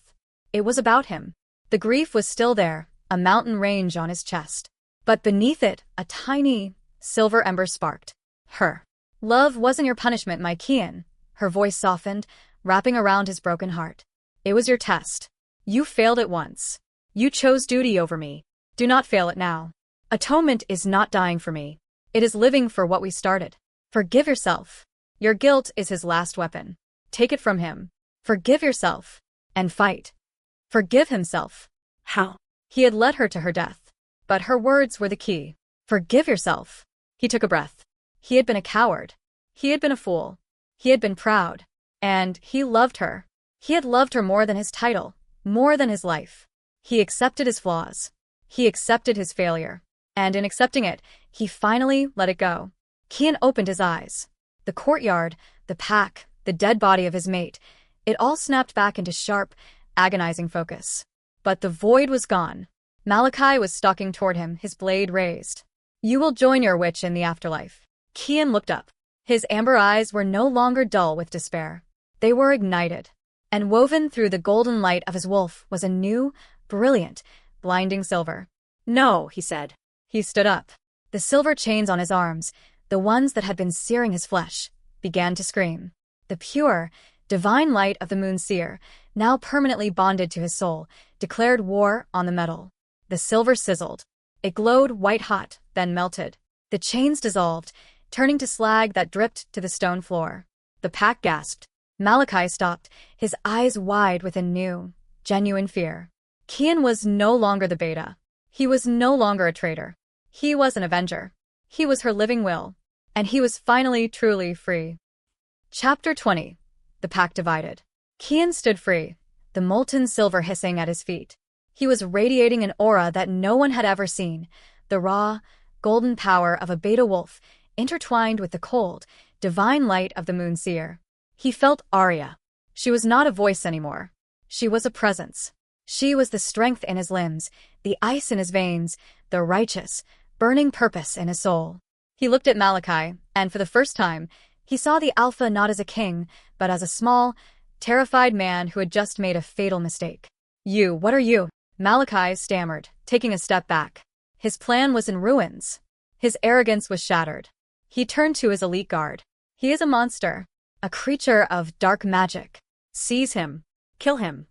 It was about him. The grief was still there, a mountain range on his chest. But beneath it, a tiny, silver ember sparked. Her. Love wasn't your punishment, my Kian. Her voice softened, wrapping around his broken heart. It was your test. You failed it once. You chose duty over me. Do not fail it now. Atonement is not dying for me. It is living for what we started. Forgive yourself. Your guilt is his last weapon. Take it from him. Forgive yourself. And fight. Forgive himself. How? He had led her to her death. But her words were the key. Forgive yourself. He took a breath. He had been a coward. He had been a fool. He had been proud. And he loved her. He had loved her more than his title, more than his life. He accepted his flaws. He accepted his failure. And in accepting it, he finally let it go. Kian opened his eyes. The courtyard, the pack, the dead body of his mate, it all snapped back into sharp, agonizing focus. But the void was gone. Malachi was stalking toward him, his blade raised. You will join your witch in the afterlife. Kian looked up. His amber eyes were no longer dull with despair. They were ignited. And woven through the golden light of his wolf was a new, brilliant, blinding silver. No, he said. He stood up. The silver chains on his arms, the ones that had been searing his flesh, began to scream. The pure, divine light of the moon seer, now permanently bonded to his soul, declared war on the metal. The silver sizzled. It glowed white-hot, then melted. The chains dissolved, turning to slag that dripped to the stone floor. The pack gasped. Malachi stopped, his eyes wide with a new, genuine fear. Kian was no longer the beta. He was no longer a traitor. He was an avenger. He was her living will. And he was finally truly free. Chapter 20. The pack divided. Kian stood free, the molten silver hissing at his feet. He was radiating an aura that no one had ever seen, the raw, golden power of a beta wolf, intertwined with the cold, divine light of the moon seer. He felt Arya. She was not a voice anymore. She was a presence. She was the strength in his limbs, the ice in his veins, the righteous, burning purpose in his soul. He looked at Malachi, and for the first time, he saw the Alpha not as a king, but as a small, terrified man who had just made a fatal mistake. What are you? Malachi stammered, taking a step back. His plan was in ruins. His arrogance was shattered. He turned to his elite guard. He is a monster, a creature of dark magic. Seize him. Kill him.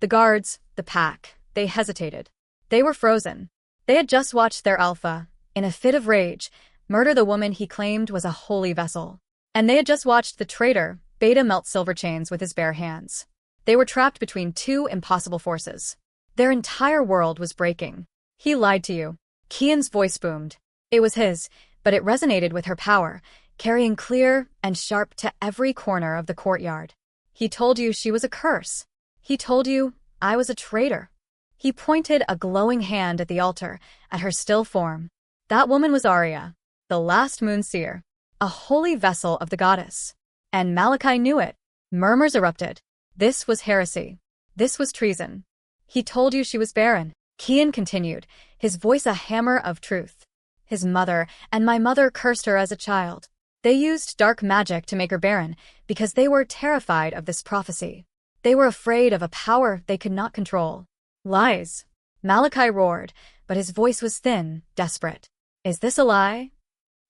The guards, the pack, they hesitated. They were frozen. They had just watched their Alpha, in a fit of rage, murder the woman he claimed was a holy vessel. And they had just watched the traitor, Beta, melt silver chains with his bare hands. They were trapped between two impossible forces. Their entire world was breaking. He lied to you. Kian's voice boomed. It was his, but it resonated with her power, carrying clear and sharp to every corner of the courtyard. He told you she was a curse. He told you I was a traitor. He pointed a glowing hand at the altar, at her still form. That woman was Arielle, the last moon seer, a holy vessel of the goddess. And Malachi knew it. Murmurs erupted. This was heresy. This was treason. He told you she was barren. Kian continued, his voice a hammer of truth. His mother and my mother cursed her as a child. They used dark magic to make her barren because they were terrified of this prophecy. They were afraid of a power they could not control. Lies. Malachi roared, but his voice was thin, desperate. Is this a lie?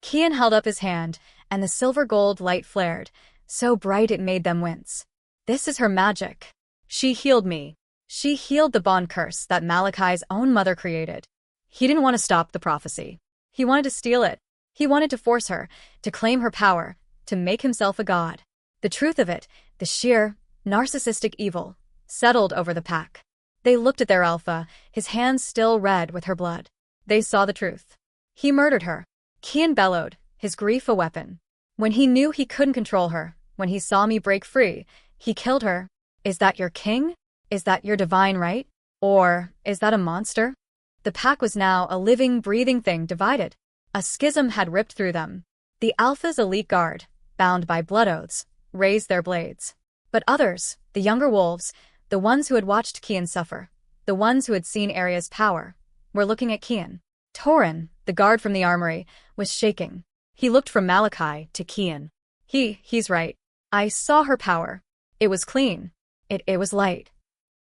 Kian held up his hand, and the silver-gold light flared, so bright it made them wince. This is her magic. She healed me. She healed the bond curse that Malachi's own mother created. He didn't want to stop the prophecy. He wanted to steal it. He wanted to force her, to claim her power, to make himself a god. The truth of it, the sheer, narcissistic evil, settled over the pack. They looked at their Alpha, his hands still red with her blood. They saw the truth. He murdered her. Kian bellowed, his grief a weapon. When he knew he couldn't control her, when he saw me break free, he killed her. Is that your king? Is that your divine right? Or is that a monster? The pack was now a living, breathing thing divided. A schism had ripped through them. The Alpha's elite guard, bound by blood oaths, raised their blades. But others, the younger wolves, the ones who had watched Kian suffer, the ones who had seen Arielle's power, were looking at Kian. Torin, the guard from the armory, was shaking. He looked from Malachi to Kian. He's right. I saw her power. It was clean. It was light.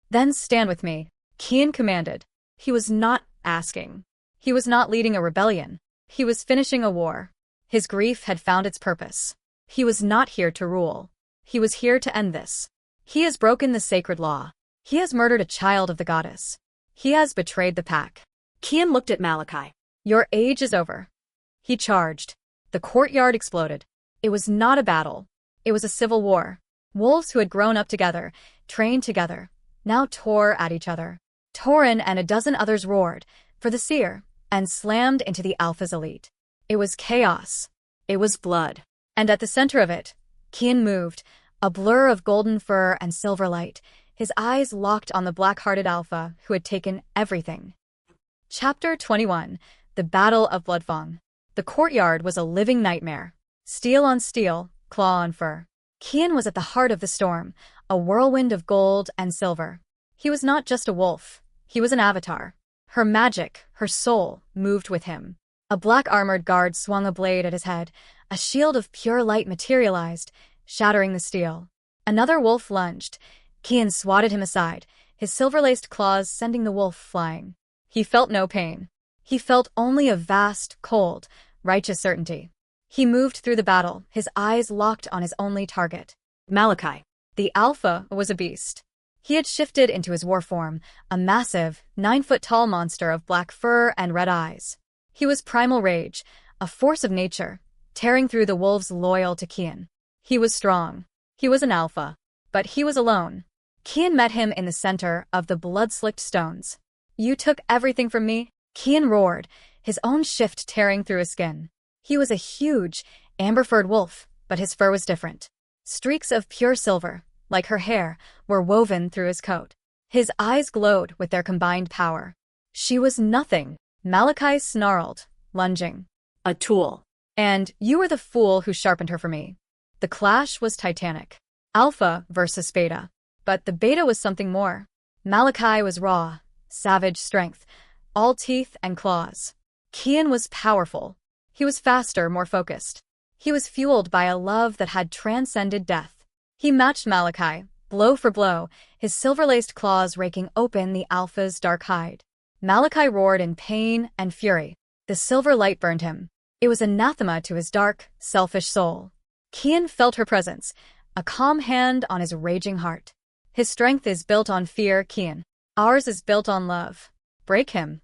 Then stand with me, Kian commanded. He was not asking. He was not leading a rebellion. He was finishing a war. His grief had found its purpose. He was not here to rule. He was here to end this. He has broken the sacred law. He has murdered a child of the goddess. He has betrayed the pack. Kian looked at Malachi. Your age is over. He charged. The courtyard exploded. It was not a battle. It was a civil war. Wolves who had grown up together, trained together, now tore at each other. Torin and a dozen others roared for the seer and slammed into the Alpha's elite. It was chaos. It was blood. And at the center of it, Kian moved, a blur of golden fur and silver light, his eyes locked on the black-hearted Alpha who had taken everything. Chapter 21. The Battle of Bloodfang. The courtyard was a living nightmare. Steel on steel, claw on fur. Kian was at the heart of the storm, a whirlwind of gold and silver. He was not just a wolf. He was an avatar. Her magic, her soul, moved with him. A black-armored guard swung a blade at his head. A shield of pure light materialized, shattering the steel. Another wolf lunged. Kian swatted him aside, his silver-laced claws sending the wolf flying. He felt no pain. He felt only a vast, cold, righteous certainty. He moved through the battle, his eyes locked on his only target. Malachi. The Alpha was a beast. He had shifted into his war form, a massive, 9-foot-tall monster of black fur and red eyes. He was primal rage, a force of nature, tearing through the wolves loyal to Kian. He was strong. He was an Alpha. But he was alone. Kian met him in the center of the blood-slicked stones. You took everything from me? Kian roared, his own shift tearing through his skin. He was a huge, amber-furred wolf, but his fur was different. Streaks of pure silver, like her hair, were woven through his coat. His eyes glowed with their combined power. She was nothing. Malachi snarled, lunging. A tool. And you were the fool who sharpened her for me. The clash was titanic. Alpha versus Beta. But the beta was something more. Malachi was raw, savage strength, all teeth and claws. Kian was powerful. He was faster, more focused. He was fueled by a love that had transcended death. He matched Malachi, blow for blow, his silver-laced claws raking open the alpha's dark hide. Malachi roared in pain and fury. The silver light burned him. It was anathema to his dark, selfish soul. Kian felt her presence, a calm hand on his raging heart. His strength is built on fear, Kian. Ours is built on love. Break him.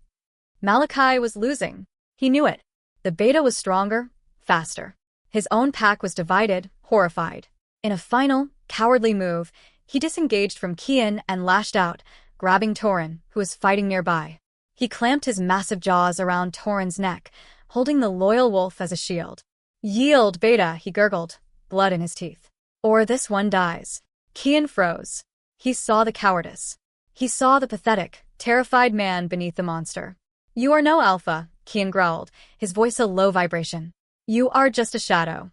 Malachi was losing. He knew it. The beta was stronger, faster. His own pack was divided, horrified. In a final, cowardly move, he disengaged from Kian and lashed out, grabbing Torin, who was fighting nearby. He clamped his massive jaws around Torin's neck, holding the loyal wolf as a shield. Yield, beta, he gurgled, blood in his teeth. Or this one dies. Kian froze. He saw the cowardice. He saw the pathetic, terrified man beneath the monster. You are no alpha, Kian growled, his voice a low vibration. You are just a shadow.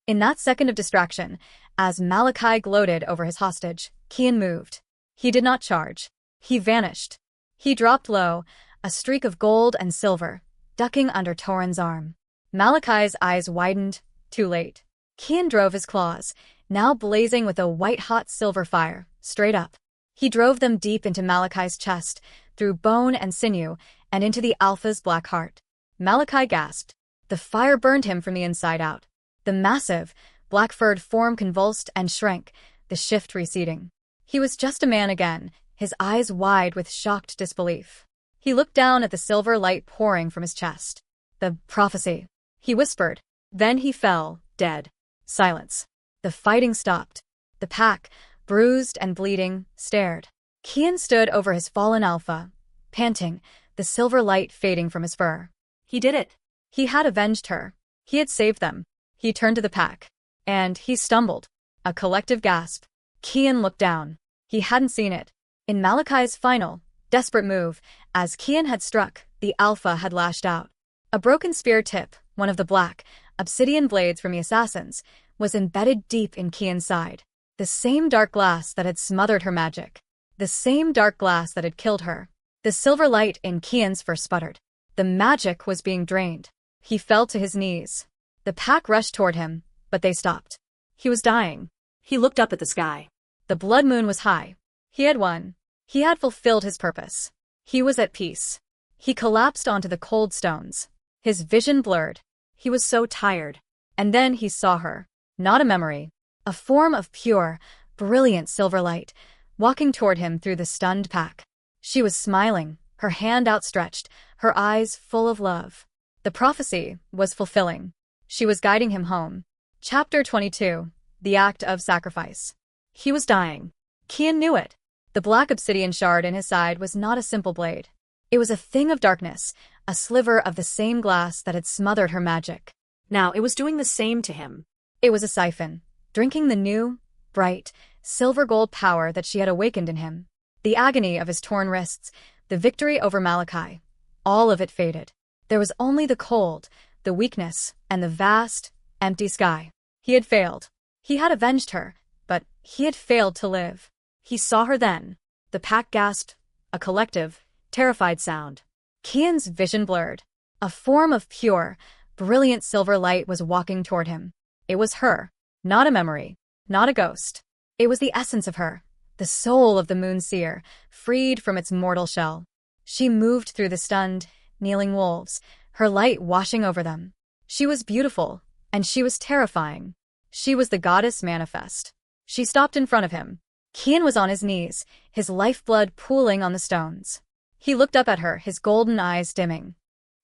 In that second of distraction, as Malachi gloated over his hostage, Kian moved. He did not charge. He vanished. He dropped low, a streak of gold and silver, ducking under Torin's arm. Malachi's eyes widened, too late. Kian drove his claws, now blazing with a white-hot silver fire, straight up. He drove them deep into Malachi's chest, through bone and sinew, and into the alpha's black heart. Malachi gasped. The fire burned him from the inside out. The massive, black-furred form convulsed and shrank, the shift receding. He was just a man again, his eyes wide with shocked disbelief. He looked down at the silver light pouring from his chest. The prophecy. He whispered. Then he fell, dead. Silence. The fighting stopped. The pack, bruised and bleeding, stared. Kian stood over his fallen alpha, panting, the silver light fading from his fur. He did it. He had avenged her. He had saved them. He turned to the pack. And he stumbled. A collective gasp. Kian looked down. He hadn't seen it. In Malachi's final, desperate move, as Kian had struck, the alpha had lashed out. A broken spear tip, one of the black, obsidian blades from the assassins, was embedded deep in Kian's side. The same dark glass that had smothered her magic. The same dark glass that had killed her. The silver light in Kian's fur sputtered. The magic was being drained. He fell to his knees. The pack rushed toward him, but they stopped. He was dying. He looked up at the sky. The blood moon was high. He had won. He had fulfilled his purpose. He was at peace. He collapsed onto the cold stones. His vision blurred. He was so tired. And then he saw her. Not a memory. A form of pure, brilliant silver light, walking toward him through the stunned pack. She was smiling, her hand outstretched, her eyes full of love. The prophecy was fulfilling. She was guiding him home. Chapter 22. The Act of Sacrifice. He was dying. Kian knew it. The black obsidian shard in his side was not a simple blade. It was a thing of darkness, a sliver of the same glass that had smothered her magic. Now it was doing the same to him. It was a siphon, drinking the new, bright, silver-gold power that she had awakened in him. The agony of his torn wrists, the victory over Malachi, all of it faded. There was only the cold, the weakness, and the vast, empty sky. He had failed. He had avenged her, but he had failed to live. He saw her then. The pack gasped, a collective, terrified sound. Kian's vision blurred. A form of pure, brilliant silver light was walking toward him. It was her, not a memory, not a ghost. It was the essence of her, the soul of the moon seer, freed from its mortal shell. She moved through the stunned, kneeling wolves, her light washing over them. She was beautiful, and she was terrifying. She was the goddess manifest. She stopped in front of him. Kian was on his knees, his lifeblood pooling on the stones. He looked up at her, his golden eyes dimming.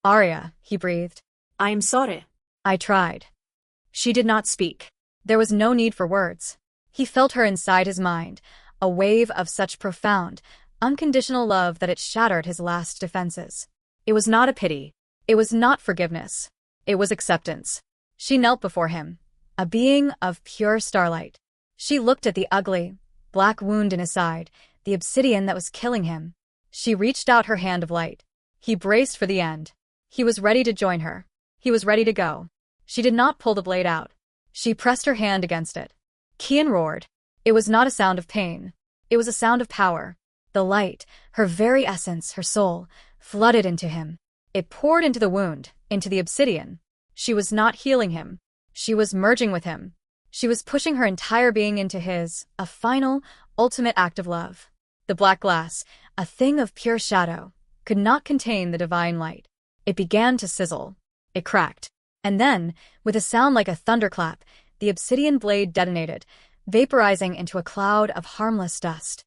Arya, he breathed. I am sorry. I tried. She did not speak. There was no need for words. He felt her inside his mind, a wave of such profound, unconditional love that it shattered his last defenses. It was not a pity. It was not forgiveness. It was acceptance. She knelt before him, a being of pure starlight. She looked at the ugly, black wound in his side, the obsidian that was killing him. She reached out her hand of light. He braced for the end. He was ready to join her. He was ready to go. She did not pull the blade out. She pressed her hand against it. Kian roared. It was not a sound of pain. It was a sound of power. The light, her very essence, her soul, flooded into him. It poured into the wound, into the obsidian. She was not healing him. She was merging with him. She was pushing her entire being into his, a final, ultimate act of love. The black glass, a thing of pure shadow, could not contain the divine light. It began to sizzle. It cracked. And then, with a sound like a thunderclap, the obsidian blade detonated, vaporizing into a cloud of harmless dust.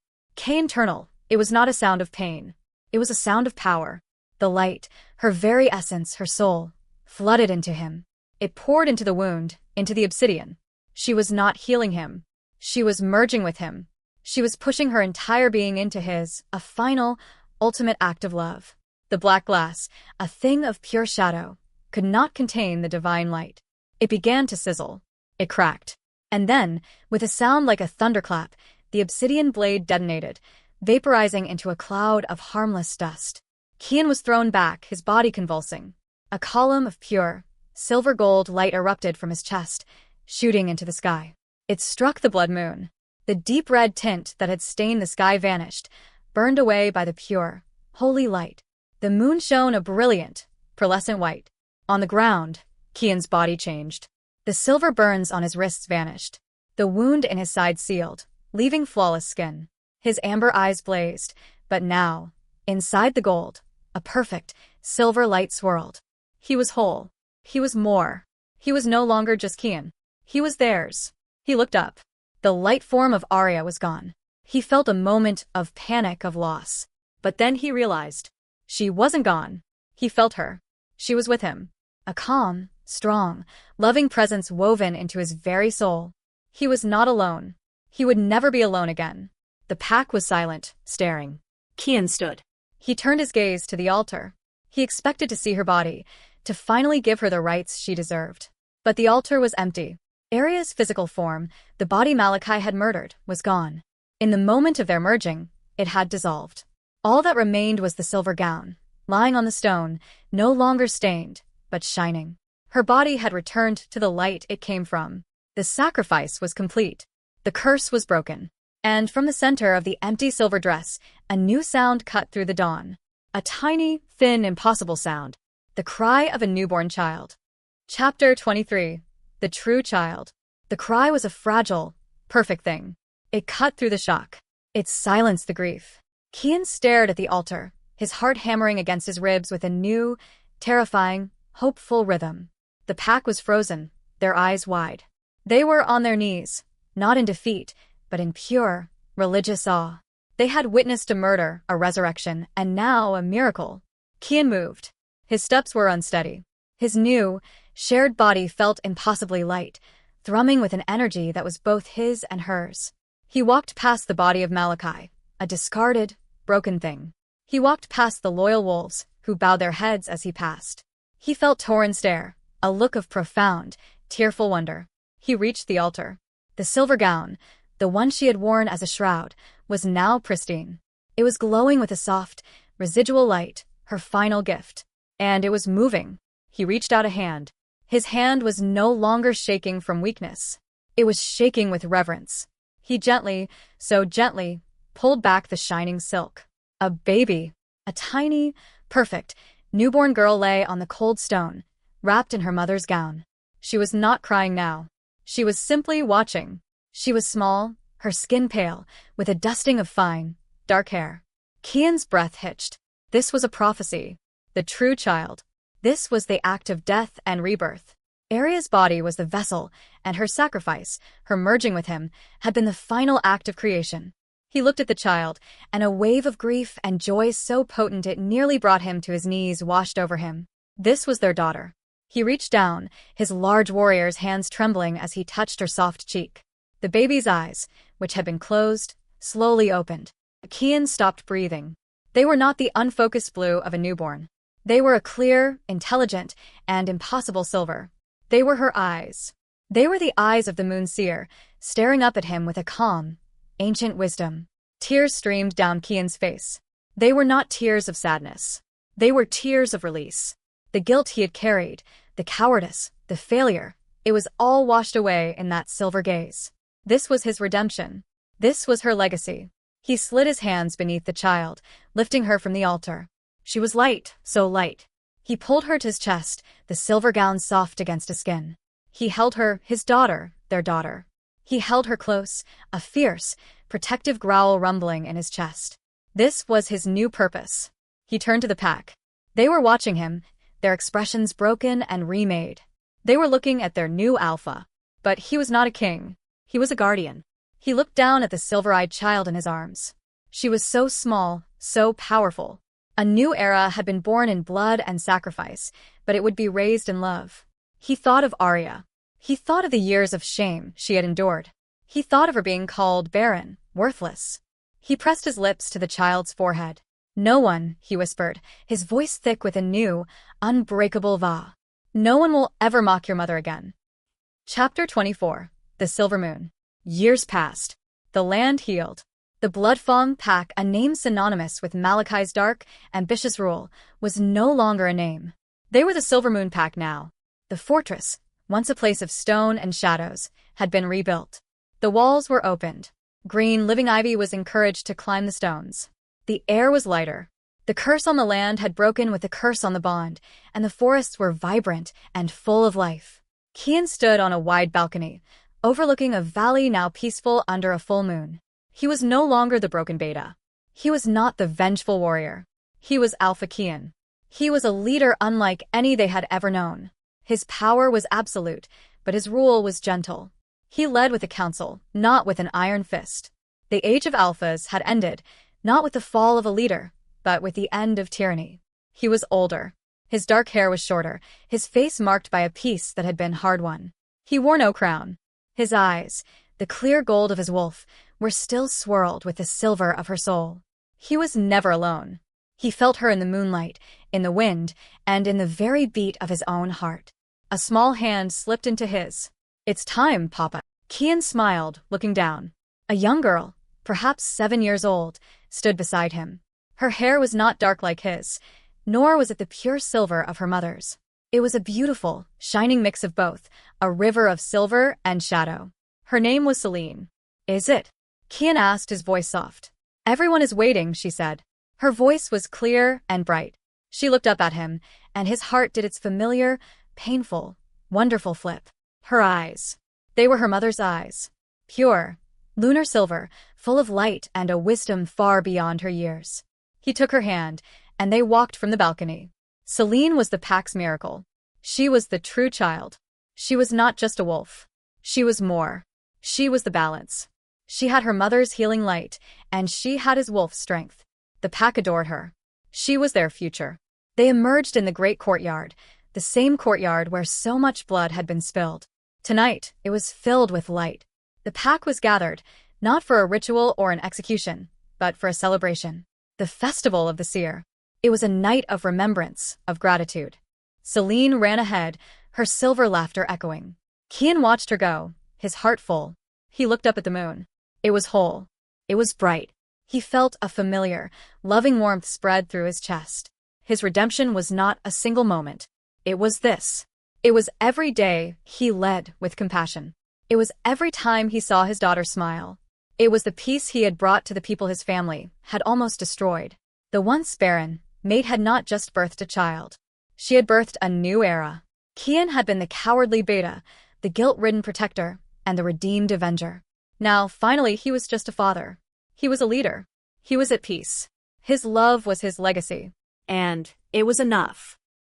Internal, it was not a sound of pain. It was a sound of power. The light, her very essence, her soul, flooded into him. It poured into the wound, into the obsidian. She was not healing him. She was merging with him. She was pushing her entire being into his, a final, ultimate act of love. The black glass, a thing of pure shadow, could not contain the divine light. It began to sizzle. It cracked. And then, with a sound like a thunderclap, the obsidian blade detonated, vaporizing into a cloud of harmless dust. Kian was thrown back, his body convulsing. A column of pure, silver gold light erupted from his chest, shooting into the sky. It struck the blood moon. The deep red tint that had stained the sky vanished, burned away by the pure, holy light. The moon shone a brilliant, pearlescent white. On the ground, Kian's body changed. The silver burns on his wrists vanished. The wound in his side sealed, leaving flawless skin. His amber eyes blazed, but now, inside the gold, a perfect, silver light swirled. He was whole. He was more. He was no longer just Kian. He was theirs. He looked up. The light form of Arya was gone. He felt a moment of panic, of loss. But then he realized. She wasn't gone. He felt her. She was with him. A calm, strong, loving presence woven into his very soul. He was not alone. He would never be alone again. The pack was silent, staring. Kian stood. He turned his gaze to the altar. He expected to see her body, to finally give her the rights she deserved. But the altar was empty. Arya's physical form, the body Malachi had murdered, was gone. In the moment of their merging, it had dissolved. All that remained was the silver gown, lying on the stone, no longer stained, but shining. Her body had returned to the light it came from. The sacrifice was complete. The curse was broken. And from the center of the empty silver dress, a new sound cut through the dawn. A tiny, thin, impossible sound. The cry of a newborn child. Chapter 23. The True Child. The cry was a fragile, perfect thing. It cut through the shock. It silenced the grief. Kian stared at the altar, his heart hammering against his ribs with a new, terrifying, hopeful rhythm. The pack was frozen, their eyes wide. They were on their knees, not in defeat, but in pure, religious awe. They had witnessed a murder, a resurrection, and now a miracle. Kian moved. His steps were unsteady. His new, shared body felt impossibly light, thrumming with an energy that was both his and hers. He walked past the body of Malachi, a discarded, broken thing. He walked past the loyal wolves, who bowed their heads as he passed. He felt Torrhen's stare, a look of profound, tearful wonder. He reached the altar. The silver gown, the one she had worn as a shroud, was now pristine. It was glowing with a soft, residual light, her final gift. And it was moving. He reached out a hand. His hand was no longer shaking from weakness. It was shaking with reverence. He gently, so gently, pulled back the shining silk. A baby, a tiny, perfect, newborn girl lay on the cold stone, wrapped in her mother's gown. She was not crying now. She was simply watching. She was small, her skin pale, with a dusting of fine, dark hair. Kian's breath hitched. This was a prophecy. The true child. This was the act of death and rebirth. Arya's body was the vessel, and her sacrifice, her merging with him, had been the final act of creation. He looked at the child, and a wave of grief and joy so potent it nearly brought him to his knees washed over him. This was their daughter. He reached down, his large warrior's hands trembling as he touched her soft cheek. The baby's eyes, which had been closed, slowly opened. Kian stopped breathing. They were not the unfocused blue of a newborn. They were a clear, intelligent, and impossible silver. They were her eyes. They were the eyes of the moon seer, staring up at him with a calm, ancient wisdom. Tears streamed down Kian's face. They were not tears of sadness. They were tears of release. The guilt he had carried, the cowardice, the failure, it was all washed away in that silver gaze. This was his redemption. This was her legacy. He slid his hands beneath the child, lifting her from the altar. She was light, so light. He pulled her to his chest, the silver gown soft against his skin. He held her, his daughter, their daughter. He held her close, a fierce, protective growl rumbling in his chest. This was his new purpose. He turned to the pack. They were watching him, their expressions broken and remade. They were looking at their new alpha. But he was not a king. He was a guardian. He looked down at the silver-eyed child in his arms. She was so small, so powerful. A new era had been born in blood and sacrifice, but it would be raised in love. He thought of Arya. He thought of the years of shame she had endured. He thought of her being called barren, worthless. He pressed his lips to the child's forehead. "No one," he whispered, his voice thick with a new, unbreakable va. "No one will ever mock your mother again." Chapter 24. The Silver Moon. Years passed. The land healed. The Bloodfawn Pack, a name synonymous with Malachi's dark, ambitious rule, was no longer a name. They were the Silver Moon Pack now. The fortress, once a place of stone and shadows, had been rebuilt. The walls were opened. Green living ivy was encouraged to climb the stones. The air was lighter. The curse on the land had broken with the curse on the bond, and the forests were vibrant and full of life. Kian stood on a wide balcony, overlooking a valley now peaceful under a full moon. He was no longer the broken beta. He was not the vengeful warrior. He was Alpha Kian. He was a leader unlike any they had ever known. His power was absolute, but his rule was gentle. He led with a counsel, not with an iron fist. The age of alphas had ended, not with the fall of a leader, but with the end of tyranny. He was older. His dark hair was shorter, his face marked by a peace that had been hard-won. He wore no crown. His eyes, the clear gold of his wolf, were still swirled with the silver of her soul. He was never alone. He felt her in the moonlight, in the wind, and in the very beat of his own heart. A small hand slipped into his. "It's time, Papa." Kian smiled, looking down. A young girl, perhaps 7 years old, stood beside him. Her hair was not dark like his, nor was it the pure silver of her mother's. It was a beautiful, shining mix of both, a river of silver and shadow. Her name was Celine. "Is it?" Kian asked, his voice soft. "Everyone is waiting," she said. Her voice was clear and bright. She looked up at him, and his heart did its familiar, painful, wonderful flip. Her eyes. They were her mother's eyes. Pure, lunar silver, full of light and a wisdom far beyond her years. He took her hand, and they walked from the balcony. Celine was the pack's miracle. She was the true child. She was not just a wolf. She was more. She was the balance. She had her mother's healing light, and she had his wolf's strength. The pack adored her. She was their future. They emerged in the great courtyard, the same courtyard where so much blood had been spilled. Tonight, it was filled with light. The pack was gathered, not for a ritual or an execution, but for a celebration. The festival of the seer. It was a night of remembrance, of gratitude. Celine ran ahead, her silver laughter echoing. Kian watched her go, his heart full. He looked up at the moon. It was whole. It was bright. He felt a familiar, loving warmth spread through his chest. His redemption was not a single moment. It was this. It was every day he led with compassion. It was every time he saw his daughter smile. It was the peace he had brought to the people his family had almost destroyed. The once barren maid had not just birthed a child. She had birthed a new era. Kian had been the cowardly beta, the guilt-ridden protector, and the redeemed avenger. Now, finally, he was just a father. He was a leader. He was at peace. His love was his legacy. And it was enough.